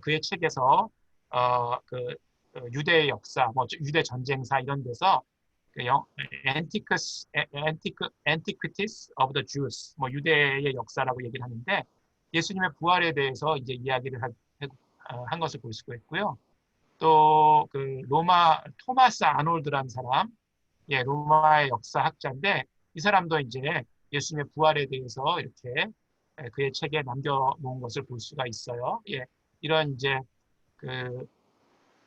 그의 책에서 그 유대의 역사, 뭐 유대 전쟁사 이런 데서 Antiquities of the Jews, 뭐 유대의 역사라고 얘기를 하는데 예수님의 부활에 대해서 이제 이야기를 한 것을 볼 수가 있고요. 또 그 로마 토마스 아놀드라는 사람, 로마의 역사학자인데 이 사람도 이제 예수님의 부활에 대해서 이렇게 그의 책에 남겨놓은 것을 볼 수가 있어요. 이런 이제 그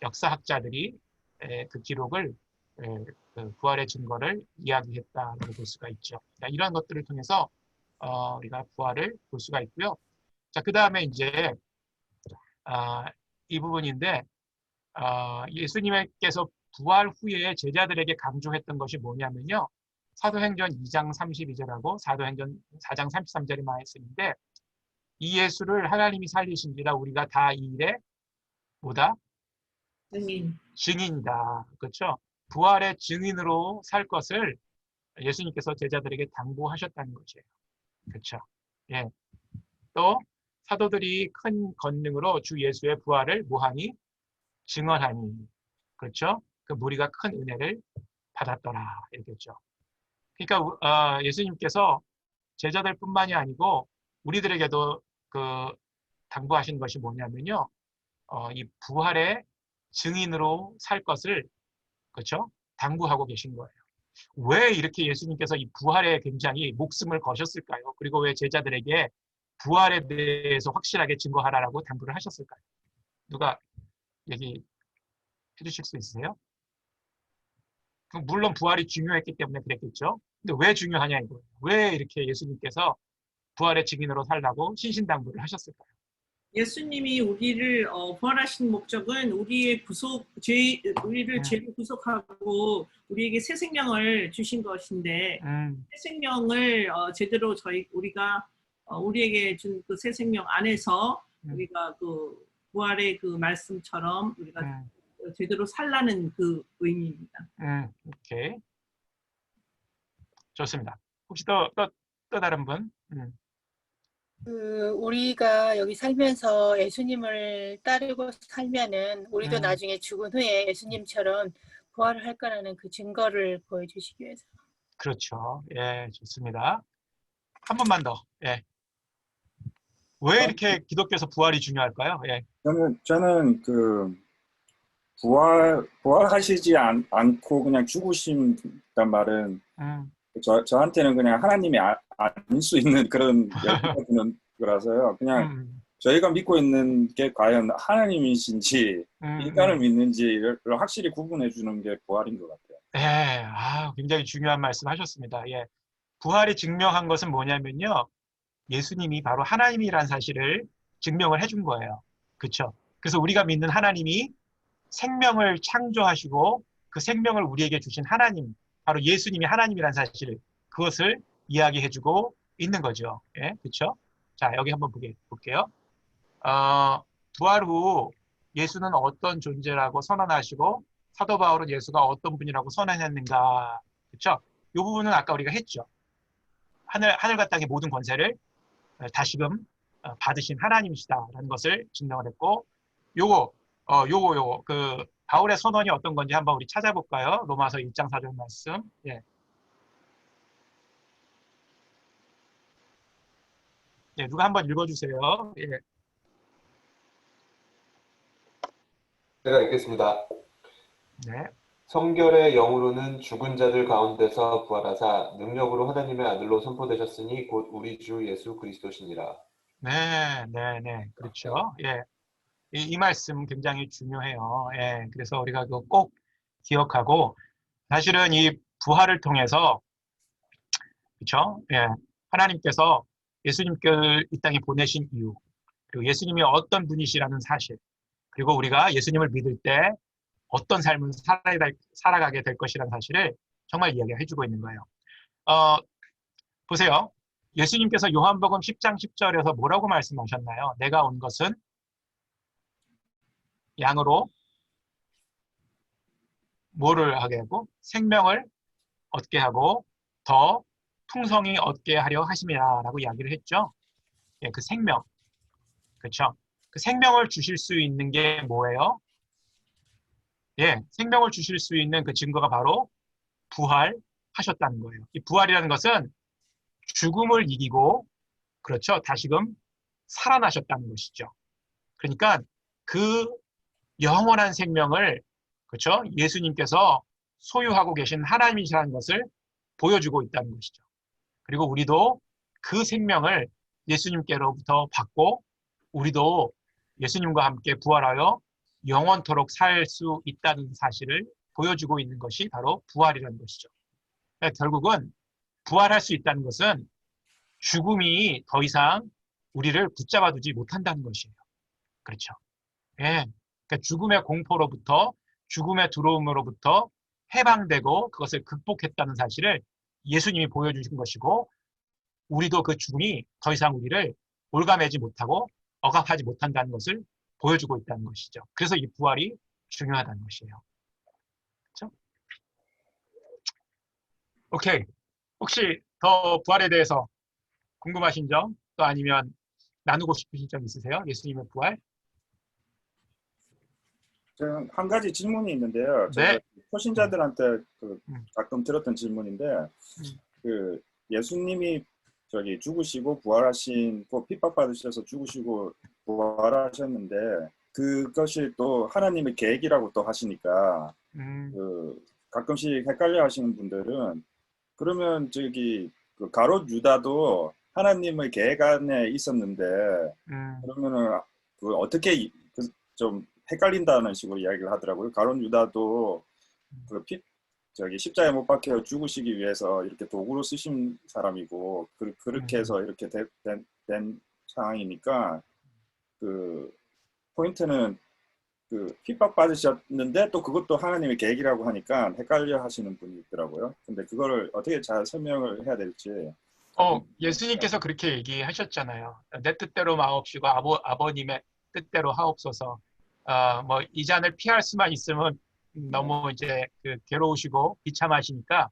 역사학자들이 그 기록을, 그 부활의 증거를 이야기했다고 볼 수가 있죠. 이런 것들을 통해서 우리가 부활을 볼 수가 있고요. 자, 그 다음에 이제 이 부분인데 예수님께서 부활 후에 제자들에게 강조했던 것이 뭐냐면요, 사도행전 2장 32절하고 사도행전 4장 33절의 말씀인데 이 예수를 하나님이 살리신지라 우리가 다 이 일에 뭐다? 증인이다. 그렇죠? 부활의 증인으로 살 것을 예수님께서 제자들에게 당부하셨다는 것이에요. 그렇죠? 또 사도들이 큰 권능으로 주 예수의 부활을 뭐하니? 증언하니. 그렇죠? 그 무리가 큰 은혜를 받았더라. 이렇게죠. 그러니까 예수님께서 제자들뿐만이 아니고 우리들에게도 그 당부하신 것이 뭐냐면요, 이 부활의 증인으로 살 것을 그렇죠? 당부하고 계신 거예요. 왜 이렇게 예수님께서 이 부활에 굉장히 목숨을 거셨을까요? 그리고 왜 제자들에게 부활에 대해서 확실하게 증거하라라고 당부를 하셨을까요? 누가 얘기해 주실 수 있으세요? 물론 부활이 중요했기 때문에 그랬겠죠. 근데 왜 중요하냐 이거예요. 왜 이렇게 예수님께서 부활의 증인으로 살라고 신신당부를 하셨을까요? 예수님이 우리를 부활하신 목적은 우리의 우리를 죄로 구속하고 우리에게 새 생명을 주신 것인데 새 생명을 제대로 우리가 우리에게 준 그 새 생명 안에서 우리가 그 부활의 그 말씀처럼 우리가 제대로 살라는 그 의미입니다. 오케이. 좋습니다. 혹시 또 다른 분? 우리가 여기 살면서 예수님을 따르고 살면은 우리도 나중에 죽은 후에 예수님처럼 부활을 할 거라는 그 증거를 보여주시기 위해서. 그렇죠. 예, 좋습니다. 한 번만 더. 예. 왜 이렇게 기독교에서 부활이 중요할까요? 예. 저는 그 부활하시지 않고 그냥 죽으신단 말은 저한테는 그냥 하나님이 아닐 수 있는 그런 열쇠는 거라서요. 그냥 저희가 믿고 있는 게 과연 하나님이신지 인간을 믿는지를 확실히 구분해 주는 게 부활인 것 같아요. 예, 굉장히 중요한 말씀 하셨습니다. 예. 부활이 증명한 것은 뭐냐면요. 예수님이 바로 하나님이라는 사실을 증명을 해준 거예요. 그렇죠? 그래서 우리가 믿는 하나님이 생명을 창조하시고 그 생명을 우리에게 주신 하나님, 바로 예수님이 하나님이라는 사실, 그것을 이야기해주고 있는 거죠. 예, 그렇죠? 자, 여기 한번 볼게요. 부활 후 예수는 어떤 존재라고 선언하시고 사도 바울은 예수가 어떤 분이라고 선언했는가, 그렇죠? 이 부분은 아까 우리가 했죠. 하늘과 땅의 모든 권세를 다시금 받으신 하나님이시다라는 것을 증명을 했고, 요거 그 바울의 선언이 어떤 건지 한번 우리 찾아볼까요? 로마서 1장 4절 말씀. 예. 예, 누가 한번 읽어주세요. 예. 제가 읽겠습니다. 네. 성결의 영으로는 죽은 자들 가운데서 부활하사 능력으로 하나님의 아들로 선포되셨으니 곧 우리 주 예수 그리스도시니라. 네, 그렇죠. 예. 이 말씀 굉장히 중요해요. 예. 그래서 우리가 그거 꼭 기억하고, 사실은 이 부활을 통해서, 그렇죠? 예. 하나님께서 예수님을 이 땅에 보내신 이유, 그리고 예수님이 어떤 분이시라는 사실, 그리고 우리가 예수님을 믿을 때 어떤 삶을 살아가게 될 것이라는 사실을 정말 이야기해주고 있는 거예요. 보세요. 예수님께서 요한복음 10장 10절에서 뭐라고 말씀하셨나요? 내가 온 것은 양으로 뭐를 하게 하고 생명을 얻게 하고 더 풍성히 얻게 하려 하심이라 라고 이야기를 했죠. 예, 그 생명. 그렇죠? 그 생명을 주실 수 있는 게 뭐예요? 예, 생명을 주실 수 있는 그 증거가 바로 부활하셨다는 거예요. 이 부활이라는 것은 죽음을 이기고, 그렇죠? 다시금 살아나셨다는 것이죠. 그러니까 그 영원한 생명을, 그렇죠? 예수님께서 소유하고 계신 하나님이시라는 것을 보여주고 있다는 것이죠. 그리고 우리도 그 생명을 예수님께로부터 받고 우리도 예수님과 함께 부활하여 영원토록 살 수 있다는 사실을 보여주고 있는 것이 바로 부활이라는 것이죠. 그러니까 결국은 부활할 수 있다는 것은 죽음이 더 이상 우리를 붙잡아 두지 못한다는 것이에요. 그렇죠. 예. 그러니까 죽음의 공포로부터, 죽음의 두려움으로부터 해방되고 그것을 극복했다는 사실을 예수님이 보여주신 것이고, 우리도 그 죽음이 더 이상 우리를 올가매지 못하고 억압하지 못한다는 것을 보여주고 있다는 것이죠. 그래서 이 부활이 중요하다는 것이에요. 그렇죠? 오케이. 혹시 더 부활에 대해서 궁금하신 점, 또 아니면 나누고 싶으신 점 있으세요? 예수님의 부활? 저는 한 가지 질문이 있는데요. 제가 초신자들한테 가끔 들었던 질문인데, 그 예수님이 죽으시고 부활하신, 핍박받으셔서 죽으시고 부활하셨는데, 그것이 또 하나님의 계획이라고 또 하시니까 그 가끔씩 헷갈려 하시는 분들은 그러면 저기 그 가롯 유다도 하나님의 계획 안에 있었는데 그러면은 그 어떻게 좀 헷갈린다는 식으로 이야기를 하더라고요. 가롯 유다도 그 저기 십자가에 못 박혀 죽으시기 위해서 이렇게 도구로 쓰신 사람이고 그렇게 해서 이렇게 된 상황이니까 그 포인트는 그 핍박받으셨는데 또 그것도 하나님의 계획이라고 하니까 헷갈려 하시는 분이 있더라고요. 근데 그거를 어떻게 잘 설명을 해야 될지. 예수님께서 그렇게 얘기하셨잖아요. 내 뜻대로 마옵시고 아버님의 뜻대로 하옵소서. 뭐 이 잔을 피할 수만 있으면 너무 이제 그 괴로우시고 비참하시니까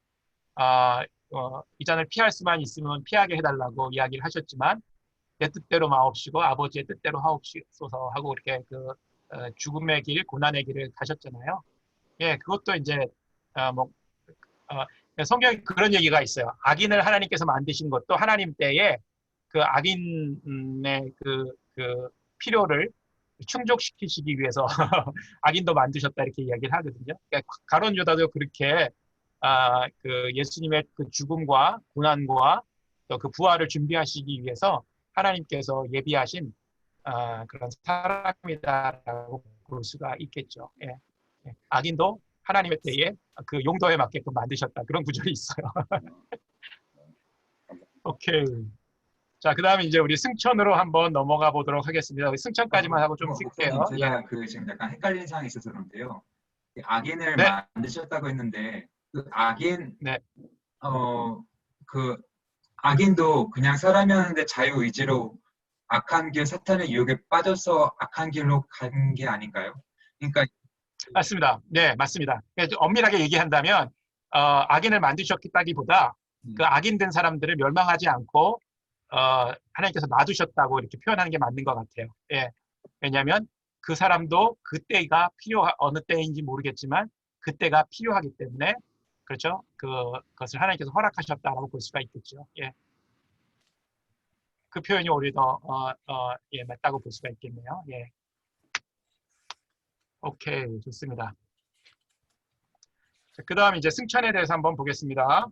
이 잔을 피할 수만 있으면 피하게 해달라고 이야기를 하셨지만 내 뜻대로 마옵시고 아버지의 뜻대로 하옵소서 하고 이렇게 그 죽음의 길, 고난의 길을 가셨잖아요. 예, 그것도 이제 성경에 그런 얘기가 있어요. 악인을 하나님께서 만드신 것도 하나님 때에 그 악인의 그 필요를 충족시키시기 위해서 악인도 만드셨다 이렇게 이야기를 하거든요. 그러니까 가룟 유다도 그렇게 그 예수님의 그 죽음과 고난과 또 그 부활을 준비하시기 위해서 하나님께서 예비하신 그런 사람이다라고 볼 수가 있겠죠. 예. 예. 악인도 하나님의 때에 그 용도에 맞게끔 만드셨다. 그런 구절이 있어요. 오케이. 자, 그 다음에 이제 우리 승천으로 한번 넘어가 보도록 하겠습니다. 승천까지만 하고 좀 쉴게요. 제가 예. 그 지금 약간 헷갈리는 상황이 있어서 그런데요. 악인을 네. 만드셨다고 했는데 그 악인, 네. 그 악인도 그냥 사람이었는데 자유의지로 악한 길, 사탄의 유혹에 빠져서 악한 길로 간 게 아닌가요? 그러니까 맞습니다. 네, 맞습니다. 엄밀하게 얘기한다면 악인을 만드셨다기보다 그 악인된 사람들을 멸망하지 않고 하나님께서 놔두셨다고 이렇게 표현하는 게 맞는 것 같아요. 예. 왜냐하면 그 사람도 그때가 어느 때인지 모르겠지만 그때가 필요하기 때문에 그렇죠. 그것을 하나님께서 허락하셨다라고 볼 수가 있겠죠. 예. 그 표현이 오히려 더 예, 맞다고 볼 수가 있겠네요. 예. 오케이, 좋습니다. 그 다음 이제 승천에 대해서 한번 보겠습니다.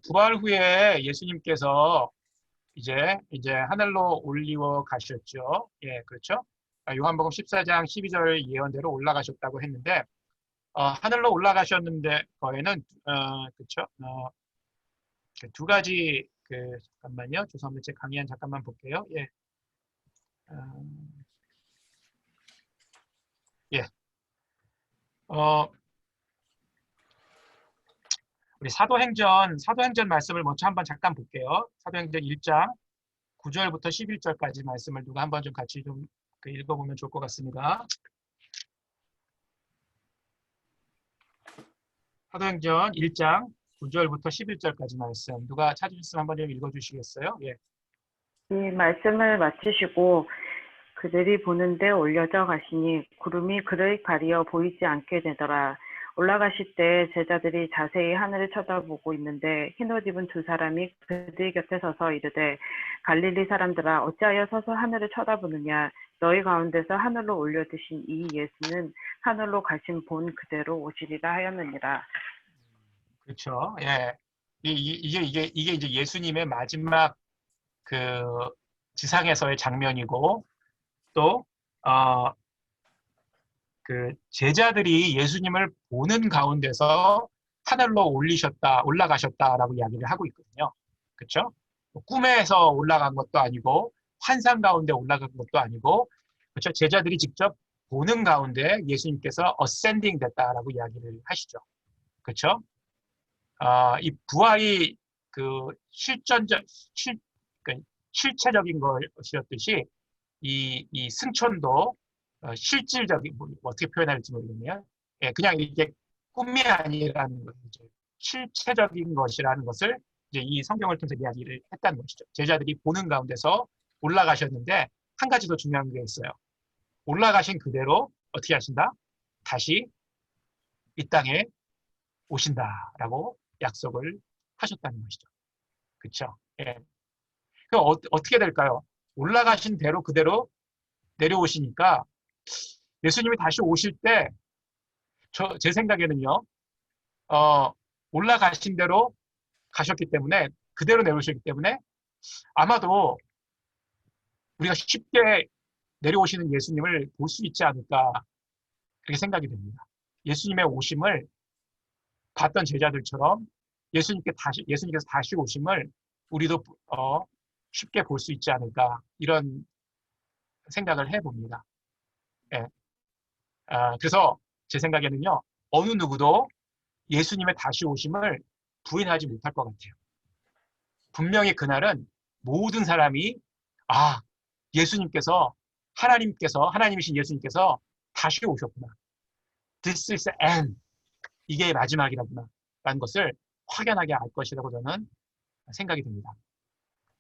부활 후에 예수님께서 이제 하늘로 올리워 가셨죠. 예, 그렇죠. 요한복음 14장 12절 예언대로 올라가셨다고 했는데 하늘로 올라가셨는데 거에는 그렇죠. 두 가지 잠깐만요. 죄송합니다. 제 강의한 잠깐만 볼게요. 예. 예. 우리 사도행전 말씀을 먼저 한번 잠깐 볼게요. 사도행전 1장 9절부터 11절까지 말씀을 누가 한번 좀 같이 좀 읽어보면 좋을 것 같습니다. 사도행전 1장 9절부터 11절까지 말씀 누가 찾으셨으면 한번 좀 읽어주시겠어요? 예. 이 말씀을 마치시고 그들이 보는데 올려져 가시니 구름이 그를 가리어 보이지 않게 되더라. 올라가실 때 제자들이 자세히 하늘을 쳐다보고 있는데 흰옷 입은 두 사람이 그들 곁에 서서 이르되 갈릴리 사람들아 어찌하여 서서 하늘을 쳐다보느냐 너희 가운데서 하늘로 올려드신 이 예수는 하늘로 가신 본 그대로 오시리라 하였느니라. 그렇죠. 예. 이게 이제 예수님의 마지막 그 지상에서의 장면이고 또 그 제자들이 예수님을 보는 가운데서 하늘로 올라가셨다라고 이야기를 하고 있거든요. 그렇죠? 꿈에서 올라간 것도 아니고 환상 가운데 올라간 것도 아니고 그렇죠? 제자들이 직접 보는 가운데 예수님께서 어센딩 됐다라고 이야기를 하시죠. 그렇죠? 이 부활이 그 실체적인 것이었듯이 이 승천도 실질적인 어떻게 표현해야 할지 모르겠네요. 예, 그냥 이게 꿈이 아니라는 거죠. 실체적인 것이라는 것을 이제 이 성경을 통해서 이야기를 했다는 것이죠. 제자들이 보는 가운데서 올라가셨는데 한 가지 더 중요한 게 있어요. 올라가신 그대로 어떻게 하신다? 다시 이 땅에 오신다라고 약속을 하셨다는 것이죠. 그렇죠? 예. 그럼 어떻게 될까요? 올라가신 대로 그대로 내려오시니까 예수님이 다시 오실 때 제 생각에는요. 올라가신 대로 가셨기 때문에 그대로 내려오셨기 때문에 아마도 우리가 쉽게 내려오시는 예수님을 볼 수 있지 않을까 그렇게 생각이 됩니다. 예수님의 오심을 봤던 제자들처럼 예수님께서 다시 오심을 우리도 쉽게 볼 수 있지 않을까 이런 생각을 해봅니다. 예. 그래서 제 생각에는요. 어느 누구도 예수님의 다시 오심을 부인하지 못할 것 같아요. 분명히 그날은 모든 사람이 하나님이신 예수님께서 다시 오셨구나. This is the end. 이게 마지막이라구나. 라는 것을 확연하게 알 것이라고 저는 생각이 듭니다.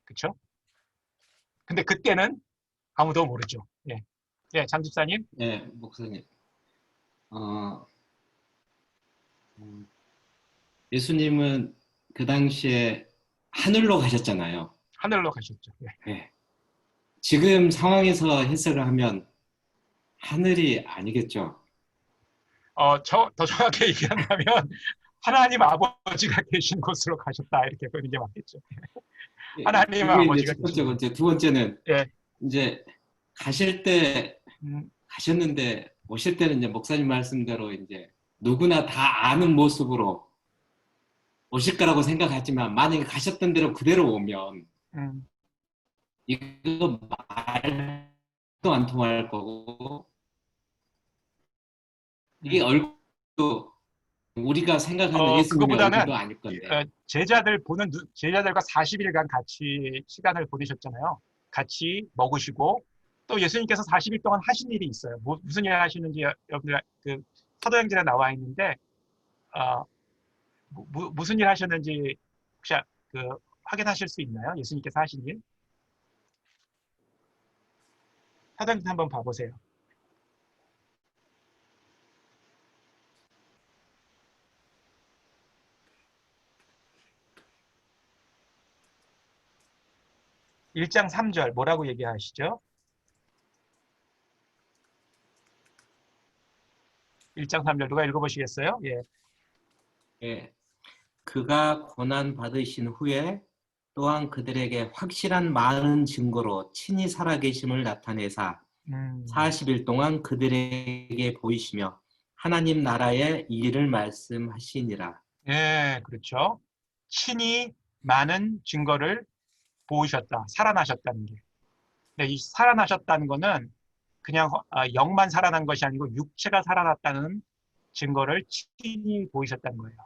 그렇죠? 근데 그때는 아무도 모르죠. 예. 예, 장 집사님. 네, 목사님. 예수님은 그 당시에 하늘로 가셨잖아요. 하늘로 가셨죠. 예. 네. 지금 상황에서 해석을 하면 하늘이 아니겠죠. 더 정확하게 얘기한다면 하나님 아버지가 계신 곳으로 가셨다 이렇게 보는 게 맞겠죠. 하나님 아버지가 첫 번째, 두 번째는 예. 이제 가실 때 가셨는데 오실 때는 이제 목사님 말씀대로 이제 누구나 다 아는 모습으로 오실 거라고 생각하지만 만약에 가셨던 대로 그대로 오면 이거 말도 안 통할 거고 이게 얼굴도 우리가 생각하는 예수님의 얼굴도 아닐 건데 제자들과 40일간 같이 시간을 보내셨잖아요. 같이 먹으시고 또 예수님께서 40일 동안 하신 일이 있어요. 무슨 일 하시는지 여러분들 그 사도행전에 나와 있는데 무슨 일 하셨는지 혹시 확인하실 수 있나요? 예수님께서 하신 일? 사도행전 한번 봐보세요. (1장 3절) 뭐라고 얘기하시죠? 1장 3절 누가 읽어보시겠어요? 예. 예. 그가 고난 받으신 후에 또한 그들에게 확실한 많은 증거로 친히 살아계심을 나타내사 40일 동안 그들에게 보이시며 하나님 나라의 일을 말씀하시니라. 예, 그렇죠. 친히 많은 증거를 보이셨다. 살아나셨다는 게. 근데 이 살아나셨다는 거는 그냥 영만 살아난 것이 아니고 육체가 살아났다는 증거를 친히 보이셨다는 거예요.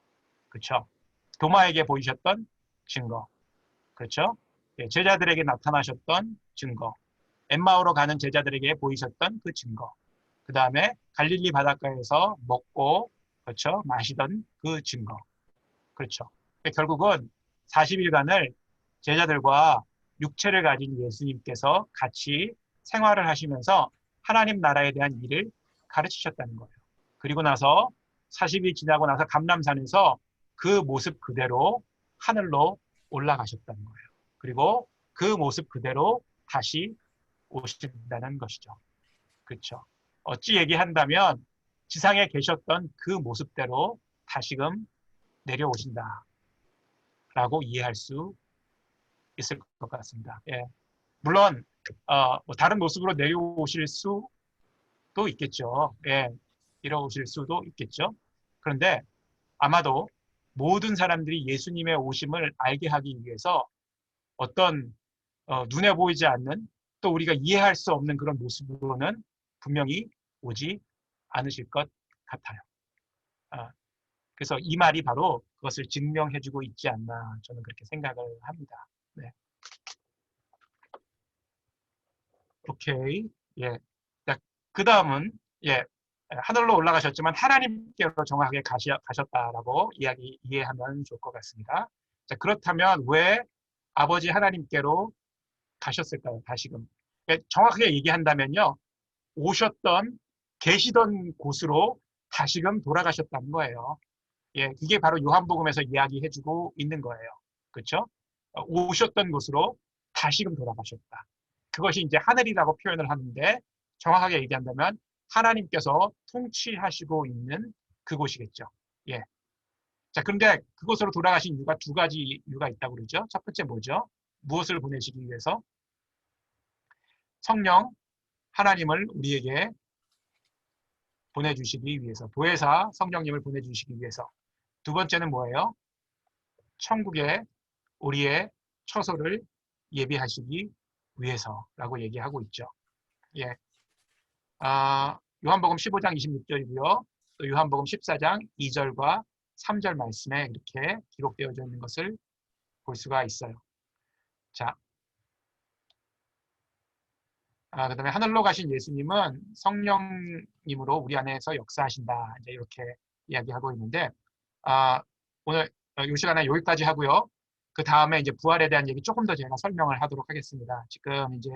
그렇죠? 도마에게 보이셨던 증거. 그렇죠? 예, 제자들에게 나타나셨던 증거. 엠마오로 가는 제자들에게 보이셨던 그 증거. 그 다음에 갈릴리 바닷가에서 먹고 그렇죠? 마시던 그 증거. 그렇죠? 결국은 40일간을 제자들과 육체를 가진 예수님께서 같이 생활을 하시면서 하나님 나라에 대한 일을 가르치셨다는 거예요. 그리고 나서 40일 지나고 나서 감람산에서 그 모습 그대로 하늘로 올라가셨다는 거예요. 그리고 그 모습 그대로 다시 오신다는 것이죠. 그렇죠. 어찌 얘기한다면 지상에 계셨던 그 모습대로 다시금 내려오신다 라고 이해할 수 있을 것 같습니다. 예. 물론 다른 모습으로 내려오실 수도 있겠죠. 예. 내려오실 수도 있겠죠. 그런데 아마도 모든 사람들이 예수님의 오심을 알게 하기 위해서 어떤 눈에 보이지 않는 또 우리가 이해할 수 없는 그런 모습으로는 분명히 오지 않으실 것 같아요. 그래서 이 말이 바로 그것을 증명해주고 있지 않나 저는 그렇게 생각을 합니다. 네. 오케이. 예. 그 다음은 예. 하늘로 올라가셨지만 하나님께로 정확하게 가셨다라고 이해하면 좋을 것 같습니다. 자, 그렇다면 왜 아버지 하나님께로 가셨을까요? 다시금. 정확하게 얘기한다면요. 계시던 곳으로 다시금 돌아가셨다는 거예요. 예, 이게 바로 요한복음에서 이야기해주고 있는 거예요. 그렇죠? 오셨던 곳으로 다시금 돌아가셨다. 그것이 이제 하늘이라고 표현을 하는데 정확하게 얘기한다면 하나님께서 통치하시고 있는 그곳이겠죠. 예. 자, 그런데 그곳으로 돌아가신 이유가 두 가지 이유가 있다고 그러죠. 첫 번째 뭐죠? 무엇을 보내시기 위해서? 성령, 하나님을 우리에게 보내주시기 위해서. 보혜사 성령님을 보내주시기 위해서. 두 번째는 뭐예요? 천국에 우리의 처소를 예비하시기 위해서라고 얘기하고 있죠. 예. 요한복음 15장 26절이고요. 또 요한복음 14장 2절과 3절 말씀에 이렇게 기록되어져 있는 것을 볼 수가 있어요. 자, 그 다음에 하늘로 가신 예수님은 성령님으로 우리 안에서 역사하신다. 이제 이렇게 이야기하고 있는데, 오늘 이 시간에 여기까지 하고요. 그 다음에 이제 부활에 대한 얘기 조금 더 제가 설명을 하도록 하겠습니다. 지금 이제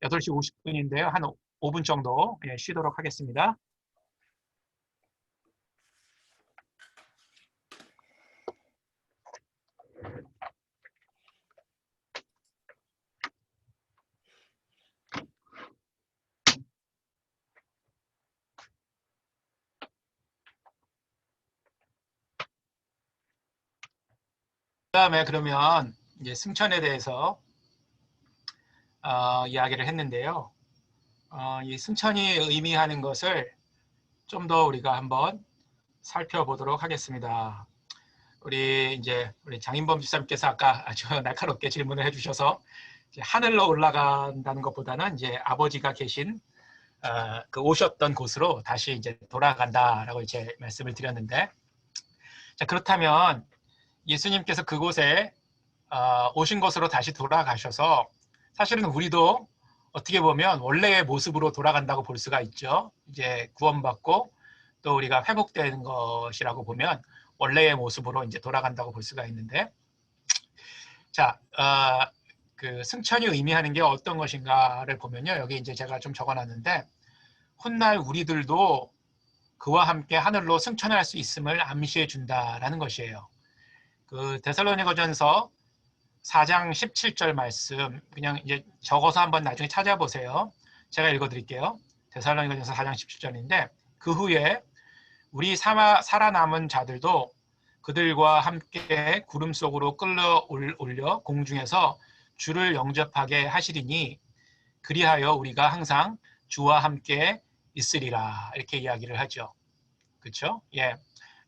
8시 50분인데요. 한 5분 정도 쉬도록 하겠습니다. 그다음에 그러면 이제 승천에 대해서 이야기를 했는데요. 이 승천이 의미하는 것을 좀 더 우리가 한번 살펴보도록 하겠습니다. 우리 장인범 집사님께서 아까 아주 날카롭게 질문을 해주셔서 이제 하늘로 올라간다는 것보다는 이제 아버지가 계신 그 오셨던 곳으로 다시 이제 돌아간다라고 이제 말씀을 드렸는데, 자, 그렇다면 예수님께서 그곳에 오신 것으로 다시 돌아가셔서 사실은 우리도 어떻게 보면 원래의 모습으로 돌아간다고 볼 수가 있죠. 이제 구원받고 또 우리가 회복되는 것이라고 보면 원래의 모습으로 이제 돌아간다고 볼 수가 있는데, 자, 그 승천이 의미하는 게 어떤 것인가를 보면요. 여기 이제 제가 좀 적어놨는데, 훗날 우리들도 그와 함께 하늘로 승천할 수 있음을 암시해 준다라는 것이에요. 그 데살로니가전서 4장 17절 말씀 그냥 이제 적어서 한번 나중에 찾아보세요. 제가 읽어드릴게요. 데살로니가전서 4장 17절인데, 그 후에 우리 살아남은 자들도 그들과 함께 구름 속으로 끌어 올려 공중에서 주를 영접하게 하시리니 그리하여 우리가 항상 주와 함께 있으리라, 이렇게 이야기를 하죠. 그렇죠? 예.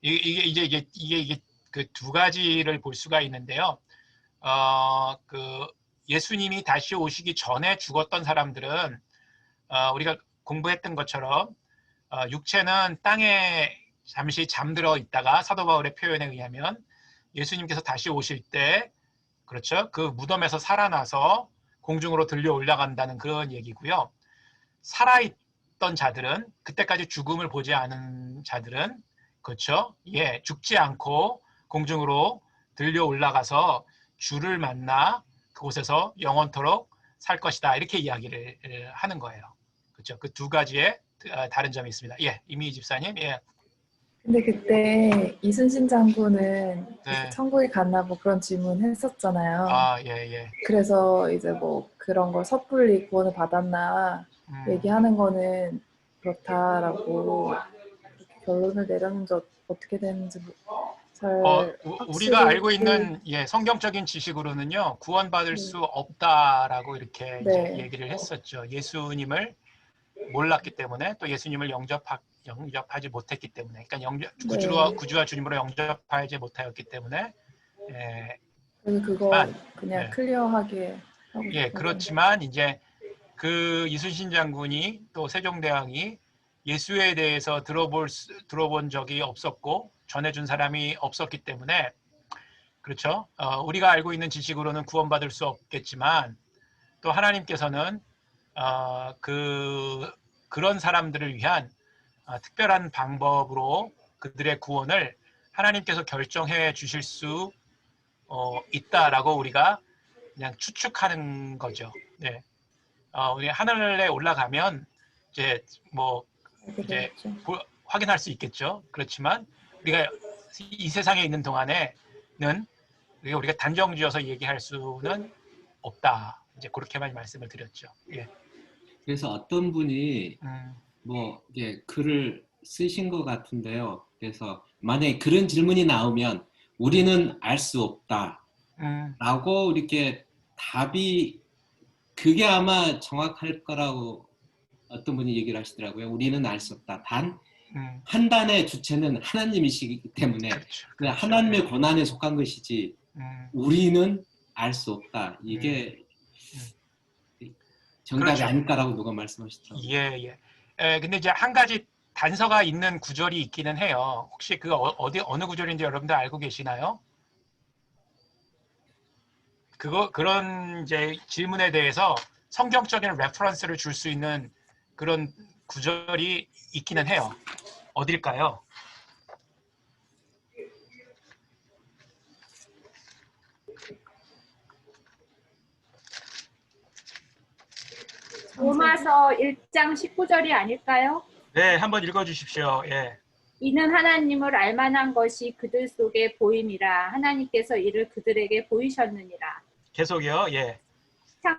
이게 그 두 가지를 볼 수가 있는데요. 그 예수님이 다시 오시기 전에 죽었던 사람들은 우리가 공부했던 것처럼 육체는 땅에 잠시 잠들어 있다가 사도 바울의 표현에 의하면 예수님께서 다시 오실 때, 그렇죠? 그 무덤에서 살아나서 공중으로 들려 올라간다는 그런 얘기고요. 살아있던 자들은, 그때까지 죽음을 보지 않은 자들은, 그렇죠? 예, 죽지 않고 공중으로 들려 올라가서 주를 만나 그곳에서 영원토록 살 것이다, 이렇게 이야기를 하는 거예요. 그렇죠? 그 두 가지의 다른 점이 있습니다. 예, 이미 집사님. 예. 근데 그때 이순신 장군은 네. 천국에 갔나 뭐 그런 질문 했었잖아요. 예. 그래서 이제 뭐 그런 걸 섣불리 구원을 받았나 얘기하는 거는 그렇다라고 결론을 내렸는지 어떻게 되는지 잘 우리가 알고 있는 성경적인 지식으로는요, 구원받을 수 없다라고 이렇게 이제 얘기를 했었죠. 예수님을 몰랐기 때문에, 또 예수님을 영접하지 못했기 때문에, 그러니까 구주와 주님으로 영접하지 못하였기 때문에. 그래서 그거 그냥 클리어하게 하고 그렇지만 이제 그 이순신 장군이 또 세종대왕이 예수에 대해서 들어본 적이 없었고 전해준 사람이 없었기 때문에, 그렇죠? 우리가 알고 있는 지식으로는 구원받을 수 없겠지만, 또 하나님께서는 그런 사람들을 위한 특별한 방법으로 그들의 구원을 하나님께서 결정해 주실 수 있다라고 우리가 그냥 추측하는 거죠. 네. 우리 하늘에 올라가면 이제 확인할 수 있겠죠. 그렇지만 우리가 이 세상에 있는 동안에는 우리가 단정지어서 얘기할 수는 없다. 이제 그렇게만 말씀을 드렸죠. 예. 그래서 어떤 분이 뭐 이게 글을 쓰신 것 같은데요. 그래서 만약에 그런 질문이 나오면 우리는 알 수 없다라고 이렇게 답이 그게 아마 정확할 거라고 어떤 분이 얘기를 하시더라고요. 우리는 알 수 없다. 단 판단의 주체는 하나님이시기 때문에 그렇죠. 하나님의 권한에 속한 것이지 우리는 알 수 없다. 이게 정답이 그렇죠. 아닐까라고 누가 말씀하시더라고요. 예. 근데 이제 한 가지 단서가 있는 구절이 있기는 해요. 혹시 그 어느 구절인지 여러분들 알고 계시나요? 그런 이제 질문에 대해서 성경적인 레퍼런스를 줄 수 있는 그런 구절이 있기는 해요. 어딜까요? 로마서 1장 19절이 아닐까요? 네, 한번 읽어주십시오. 예. 이는 하나님을 알만한 것이 그들 속에 보임이라 하나님께서 이를 그들에게 보이셨느니라. 계속이요. 예.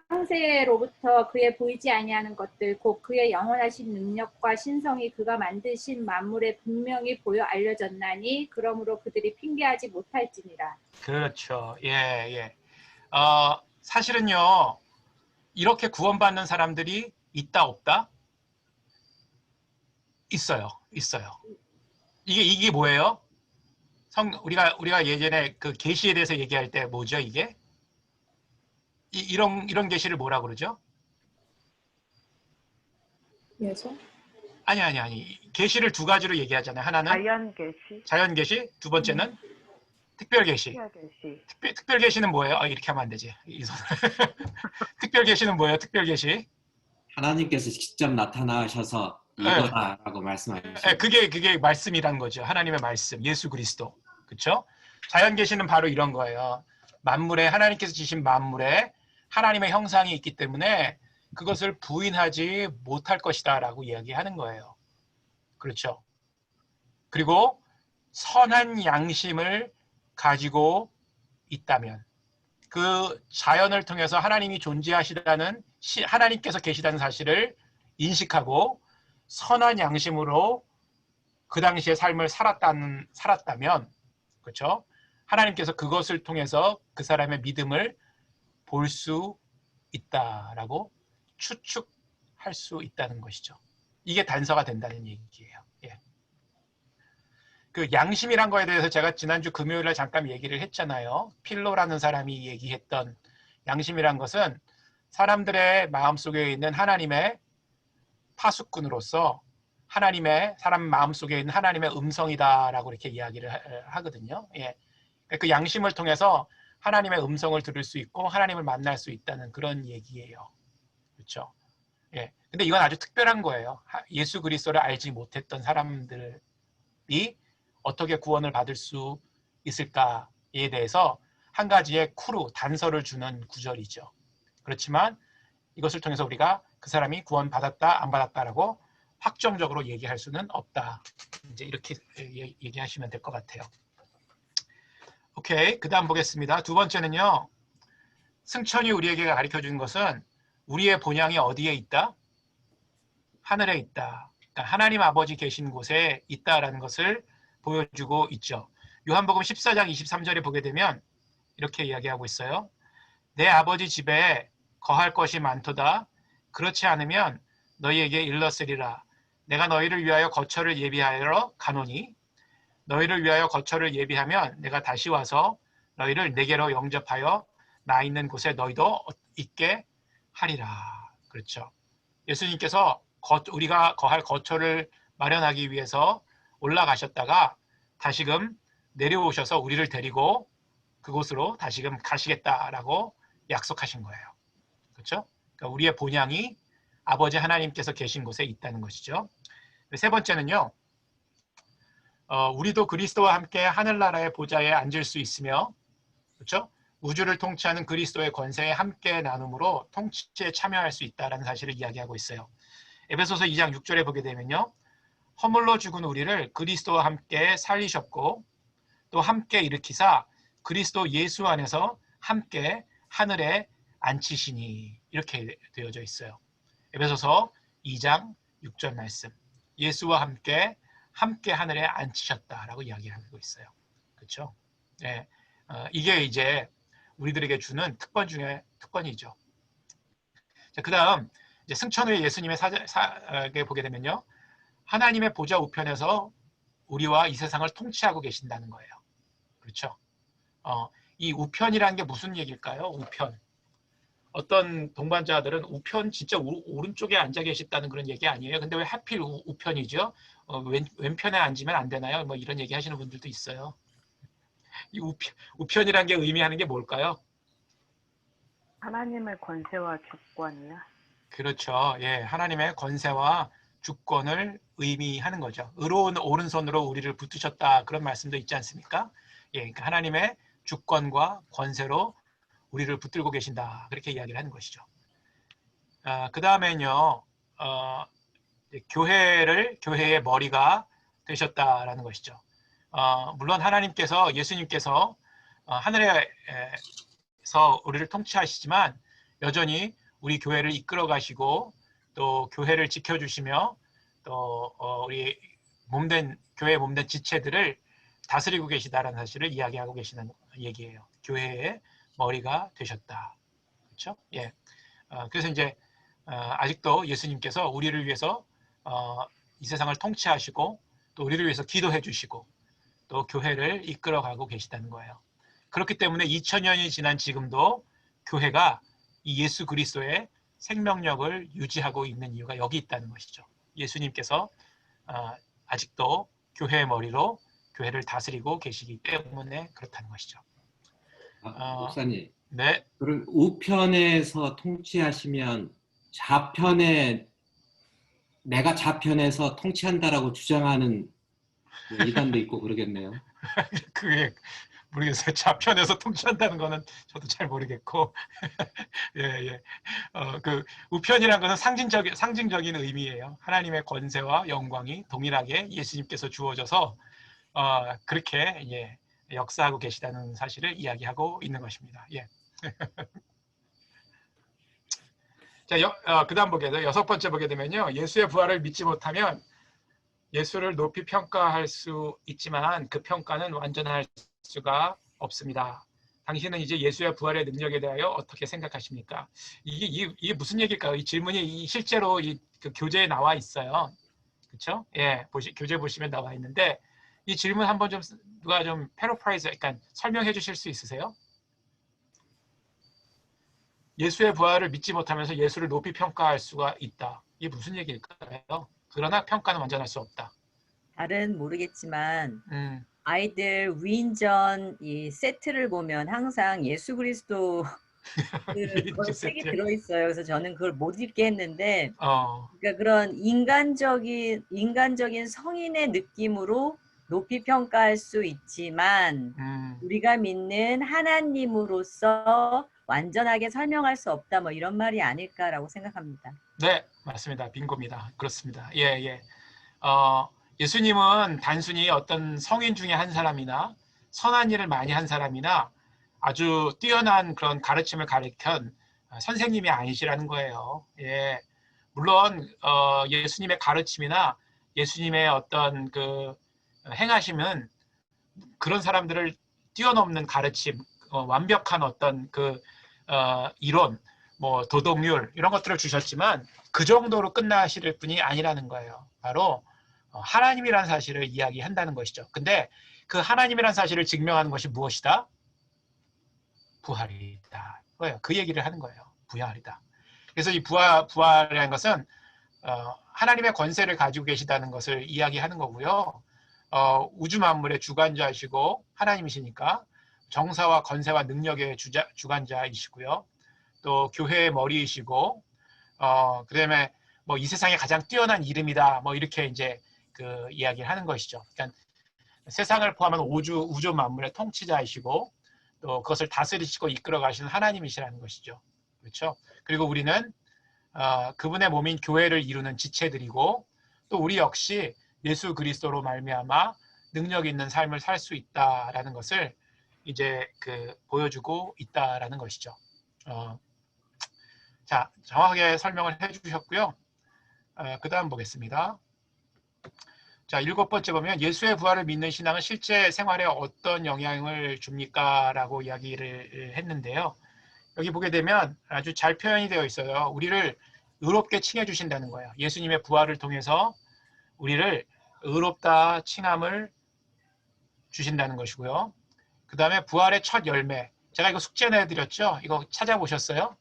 창세로부터 그의 보이지 아니하는 것들 곧 그의 영원하신 능력과 신성이 그가 만드신 만물에 분명히 보여 알려졌나니 그러므로 그들이 핑계하지 못할지니라. 그렇죠. 예. 사실은요. 이렇게 구원받는 사람들이 있다 없다? 있어요. 이게 뭐예요? 우리가 예전에 그 계시에 대해서 얘기할 때 뭐죠, 이게? 이런 계시를 뭐라 그러죠? 예서? 아니. 계시를 두 가지로 얘기하잖아요. 하나는 자연 계시, 두 번째는 특별 계시. 특별 계시는 뭐예요? 이렇게 하면 안 되지. 특별 계시는 뭐예요? 특별 계시? 하나님께서 직접 나타나셔서 이거다라고 말씀하셨어요. 그게 말씀이란 거죠. 하나님의 말씀, 예수 그리스도. 그렇죠? 자연 계시는 바로 이런 거예요. 만물에 하나님께서 지신 만물에 하나님의 형상이 있기 때문에 그것을 부인하지 못할 것이다라고 이야기하는 거예요. 그렇죠? 그리고 선한 양심을 가지고 있다면 그 자연을 통해서 하나님이 존재하시다는 하나님께서 계시다는 사실을 인식하고 선한 양심으로 그 당시의 삶을 살았다면 그렇죠? 하나님께서 그것을 통해서 그 사람의 믿음을 볼 수 있다라고 추측할 수 있다는 것이죠. 이게 단서가 된다는 얘기예요. 예. 그 양심이란 거에 대해서 제가 지난주 금요일에 잠깐 얘기를 했잖아요. 필로라는 사람이 얘기했던 양심이란 것은 사람들의 마음속에 있는 하나님의 파수꾼으로서 사람 마음속에 있는 하나님의 음성이다라고 이렇게 이야기를 하거든요. 예. 그 양심을 통해서 하나님의 음성을 들을 수 있고 하나님을 만날 수 있다는 그런 얘기예요. 그렇죠? 예. 근데 이건 아주 특별한 거예요. 예수 그리스도를 알지 못했던 사람들이 어떻게 구원을 받을 수 있을까에 대해서 한 가지의 단서를 주는 구절이죠. 그렇지만 이것을 통해서 우리가 그 사람이 구원 받았다 안 받았다라고 확정적으로 얘기할 수는 없다. 이제 이렇게 얘기하시면 될 것 같아요. 오케이, 그 다음 보겠습니다. 두 번째는요. 승천이 우리에게 가르쳐주는 것은 우리의 본향이 어디에 있다? 하늘에 있다. 그러니까 하나님 아버지 계신 곳에 있다라는 것을 보여주고 있죠. 요한복음 14장 23절에 보게 되면 이렇게 이야기하고 있어요. 내 아버지 집에 거할 것이 많도다. 그렇지 않으면 너희에게 일렀으리라. 내가 너희를 위하여 거처를 예비하여 가노니 너희를 위하여 거처를 예비하면 내가 다시 와서 너희를 내게로 영접하여 나 있는 곳에 너희도 있게 하리라. 그렇죠. 예수님께서 우리가 거할 거처를 마련하기 위해서 올라가셨다가 다시금 내려오셔서 우리를 데리고 그곳으로 다시금 가시겠다라고 약속하신 거예요. 그렇죠? 그러니까 우리의 본향이 아버지 하나님께서 계신 곳에 있다는 것이죠. 세 번째는요. 우리도 그리스도와 함께 하늘나라의 보좌에 앉을 수 있으며 그렇죠? 우주를 통치하는 그리스도의 권세에 함께 나눔으로 통치에 참여할 수 있다는 사실을 이야기하고 있어요. 에베소서 2장 6절에 보게 되면요. 허물로 죽은 우리를 그리스도와 함께 살리셨고 또 함께 일으키사 그리스도 예수 안에서 함께 하늘에 앉히시니 이렇게 되어져 있어요. 에베소서 2장 6절 말씀. 예수와 함께 하늘에 앉히셨다라고 이야기하고 있어요. 그렇죠? 예, 이게 이제 우리들에게 주는 특권 중에 특권이죠. 자, 그다음 이제 승천 후에 예수님의 사역에 보게 되면요, 하나님의 보좌 우편에서 우리와 이 세상을 통치하고 계신다는 거예요. 그렇죠? 이 우편이라는 게 무슨 얘기일까요? 우편. 어떤 동반자들은 우편 진짜 오른쪽에 앉아 계셨다는 그런 얘기 아니에요. 근데 왜 하필 우편이죠? 왼편에 앉으면 안 되나요? 뭐 이런 얘기 하시는 분들도 있어요. 이 우편이라는 게 의미하는 게 뭘까요? 하나님의 권세와 주권이요. 그렇죠. 예, 하나님의 권세와 주권을 의미하는 거죠. 의로운 오른손으로 우리를 붙드셨다, 그런 말씀도 있지 않습니까? 예, 그러니까 하나님의 주권과 권세로 우리를 붙들고 계신다, 그렇게 이야기를 하는 것이죠. 그 다음에는요, 교회의 머리가 되셨다라는 것이죠. 물론 하나님께서, 예수님께서 하늘에서 우리를 통치하시지만 여전히 우리 교회를 이끌어 가시고 또 교회를 지켜주시며 또 우리 교회의 몸된 지체들을 다스리고 계시다라는 사실을 이야기하고 계시는 얘기예요. 교회의 머리가 되셨다. 그렇죠? 예. 그래서 이제 아직도 예수님께서 우리를 위해서 이 세상을 통치하시고 또 우리를 위해서 기도해 주시고 또 교회를 이끌어가고 계시다는 거예요. 그렇기 때문에 2000년이 지난 지금도 교회가 이 예수 그리스도의 생명력을 유지하고 있는 이유가 여기 있다는 것이죠. 예수님께서 아직도 교회의 머리로 교회를 다스리고 계시기 때문에 그렇다는 것이죠. 목사님. 네. 그럼 우편에서 통치하시면 내가 좌편에서 통치한다라고 주장하는 이단도 있고 그러겠네요. 그게 모르겠어요. 좌편에서 통치한다는 거는 저도 잘 모르겠고, 예. 그 우편이라는 것은 상징적인 의미예요. 하나님의 권세와 영광이 동일하게 예수님께서 주어져서 그렇게 역사하고 계시다는 사실을 이야기하고 있는 것입니다. 예. 자, 그다음 보게 돼요. 6번째 보게 되면요, 예수의 부활을 믿지 못하면 예수를 높이 평가할 수 있지만 그 평가는 완전할 수가 없습니다. 당신은 이제 예수의 부활의 능력에 대하여 어떻게 생각하십니까? 이게 무슨 얘기일까요? 이 질문이 실제로 그 교재에 나와 있어요. 그렇죠? 예, 교재 보시면 나와 있는데 이 질문 한번 좀 누가 좀 패러프라이즈, 그러니까 설명해 주실 수 있으세요? 예수의 부활을 믿지 못하면서 예수를 높이 평가할 수가 있다. 이게 무슨 얘기일까요? 그러나 평가는 완전할 수 없다. 잘은 모르겠지만 아이들 위인전 이 세트를 보면 항상 예수 그리스도 그 책이 들어있어요. 그래서 저는 그걸 못 읽게 했는데 그러니까 그런 인간적인 성인의 느낌으로 높이 평가할 수 있지만 우리가 믿는 하나님으로서 완전하게 설명할 수 없다, 뭐 이런 말이 아닐까라고 생각합니다. 네, 맞습니다. 빙고입니다. 그렇습니다. 예. 예수님은 단순히 어떤 성인 중에 한 사람이나 선한 일을 많이 한 사람이나 아주 뛰어난 그런 가르침을 가르친 선생님이 아니시라는 거예요. 예, 물론 예수님의 가르침이나 예수님의 어떤 그 행하심은 그런 사람들을 뛰어넘는 가르침, 완벽한 어떤 그 이론, 뭐 도덕률 이런 것들을 주셨지만 그 정도로 끝나실 분이 아니라는 거예요. 바로 하나님이라는 사실을 이야기한다는 것이죠. 근데 그 하나님이라는 사실을 증명하는 것이 무엇이다? 부활이다. 그 얘기를 하는 거예요. 부활이다. 그래서 이 부활이라는 것은 하나님의 권세를 가지고 계시다는 것을 이야기하는 거고요. 우주 만물의 주관자이시고 하나님이시니까 정사와 권세와 능력의 주관자이시고요. 또 교회의 머리이시고 그다음에 뭐 이 세상에 가장 뛰어난 이름이다. 뭐 이렇게 이제 그 이야기를 하는 것이죠. 그러니까 세상을 포함한 우주 만물의 통치자이시고 또 그것을 다스리시고 이끌어 가시는 하나님이시라는 것이죠. 그렇죠? 그리고 우리는 그분의 몸인 교회를 이루는 지체들이고 또 우리 역시 예수 그리스도로 말미암아 능력 있는 삶을 살 수 있다라는 것을 이제 그 보여주고 있다라는 것이죠. 자, 정확하게 설명을 해주셨고요. 그 다음 보겠습니다. 자, 7번째 보면 예수의 부활을 믿는 신앙은 실제 생활에 어떤 영향을 줍니까? 라고 이야기를 했는데요. 여기 보게 되면 아주 잘 표현이 되어 있어요. 우리를 의롭게 칭해 주신다는 거예요. 예수님의 부활을 통해서 우리를 의롭다 칭함을 주신다는 것이고요. 그 다음에 부활의 첫 열매. 제가 이거 숙제 내드렸죠? 이거 찾아보셨어요?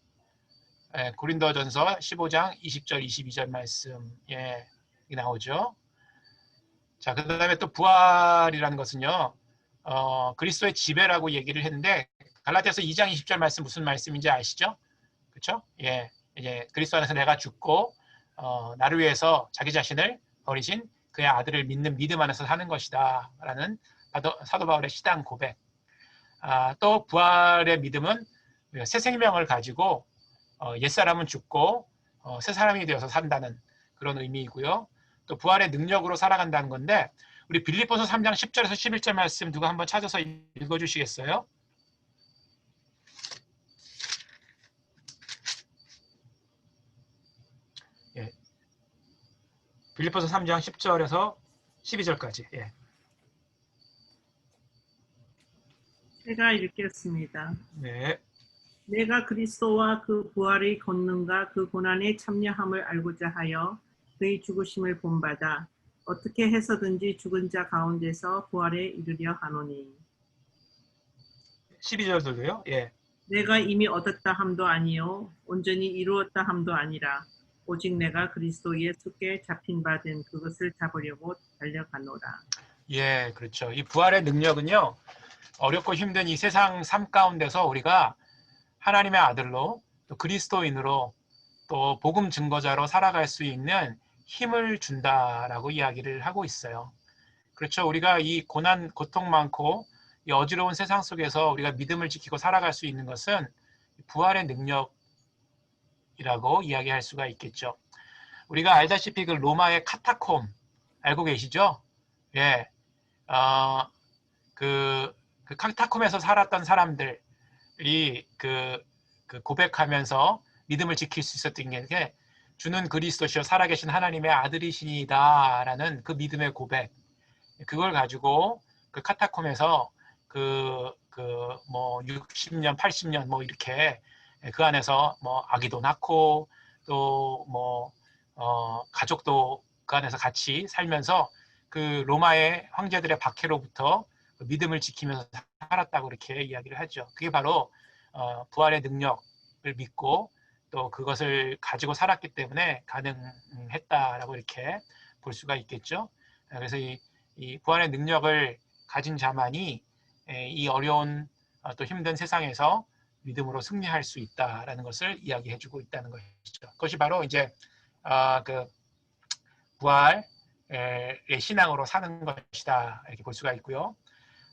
고린도전서 15장 20절 22절 말씀에 나오죠. 자, 그 다음에 또 부활이라는 것은요, 그리스도의 지배라고 얘기를 했는데, 갈라디아서 2장 20절 말씀 무슨 말씀인지 아시죠? 그렇죠? 예, 이제 그리스도 안에서 내가 죽고 나를 위해서 자기 자신을 버리신 그의 아들을 믿는 믿음 안에서 사는 것이다 라는 사도 바울의 시당 고백. 또 부활의 믿음은 새 생명을 가지고 옛사람은 죽고 새 사람이 되어서 산다는 그런 의미이고요. 또 부활의 능력으로 살아간다는 건데, 우리 빌립보서 3장 10절에서 11절 말씀 누가 한번 찾아서 읽어주시겠어요? 예. 빌립보서 3장 10절에서 12절까지. 예. 제가 읽겠습니다. 네. 내가 그리스도와 그 부활의 권능과 그 고난에 참여함을 알고자 하여 그의 죽으심을 본받아 어떻게 해서든지 죽은 자 가운데서 부활에 이르려 하노니. 12절도요? 예. 내가 이미 얻었다 함도 아니요 온전히 이루었다 함도 아니라 오직 내가 그리스도 예수께 잡힌 바 된 그것을 잡으려고 달려가노라. 예, 그렇죠. 이 부활의 능력은요, 어렵고 힘든 이 세상 삶 가운데서 우리가 하나님의 아들로 또 그리스도인으로 또 복음 증거자로 살아갈 수 있는 힘을 준다라고 이야기를 하고 있어요. 그렇죠. 우리가 이 고난, 고통 많고 이 어지러운 세상 속에서 우리가 믿음을 지키고 살아갈 수 있는 것은 부활의 능력이라고 이야기할 수가 있겠죠. 우리가 알다시피 그 로마의 카타콤 알고 계시죠? 예, 그 카타콤에서 살았던 사람들이 그 고백하면서 믿음을 지킬 수 있었던 게 주는 그리스도시요 살아계신 하나님의 아들이시니다라는 그 믿음의 고백, 그걸 가지고 그 카타콤에서 뭐 60년, 80년 뭐 이렇게 그 안에서 뭐 아기도 낳고 또 뭐 가족도 그 안에서 같이 살면서 그 로마의 황제들의 박해로부터 믿음을 지키면서 살았다고 이렇게 이야기를 하죠. 그게 바로 부활의 능력을 믿고 또 그것을 가지고 살았기 때문에 가능했다라고 이렇게 볼 수가 있겠죠. 그래서 이 부활의 능력을 가진 자만이 이 어려운 또 힘든 세상에서 믿음으로 승리할 수 있다라는 것을 이야기해주고 있다는 것이죠. 그것이 바로 이제 그 부활의 신앙으로 사는 것이다 이렇게 볼 수가 있고요.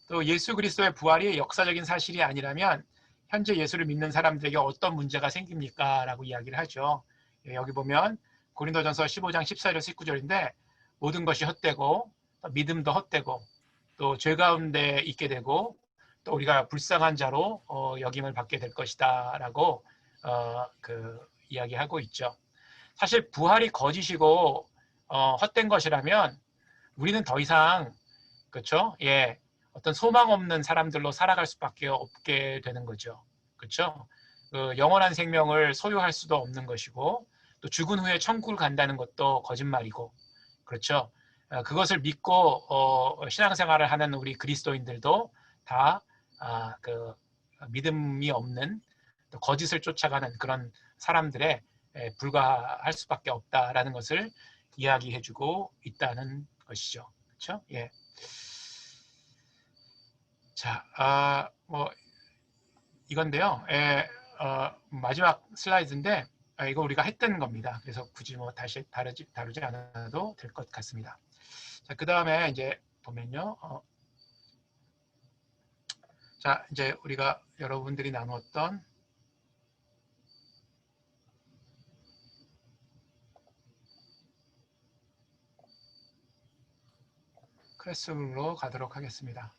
또 예수 그리스도의 부활이 역사적인 사실이 아니라면 현재 예수를 믿는 사람들에게 어떤 문제가 생깁니까? 라고 이야기를 하죠. 여기 보면 고린도전서 15장 14절 19절인데 모든 것이 헛되고 믿음도 헛되고 또 죄 가운데 있게 되고 또 우리가 불쌍한 자로 여김을 받게 될 것이다 라고 이야기하고 있죠. 사실 부활이 거짓이고 헛된 것이라면 우리는 더 이상 그렇죠? 예, 어떤 소망 없는 사람들로 살아갈 수밖에 없게 되는 거죠. 그렇죠? 영원한 생명을 소유할 수도 없는 것이고 또 죽은 후에 천국을 간다는 것도 거짓말이고 그렇죠? 그것을 믿고 신앙생활을 하는 우리 그리스도인들도 다 믿음이 없는 또 거짓을 쫓아가는 그런 사람들에 불과할 수밖에 없다라는 것을 이야기해주고 있다는 것이죠. 그렇죠? 예. 자, 뭐 이건데요. 마지막 슬라이드인데 이거 우리가 했던 겁니다. 그래서 굳이 뭐 다시 다루지 않아도 될 것 같습니다. 자, 그 다음에 이제 보면요. 자, 이제 우리가 여러분들이 나누었던 클래스룸으로 가도록 하겠습니다.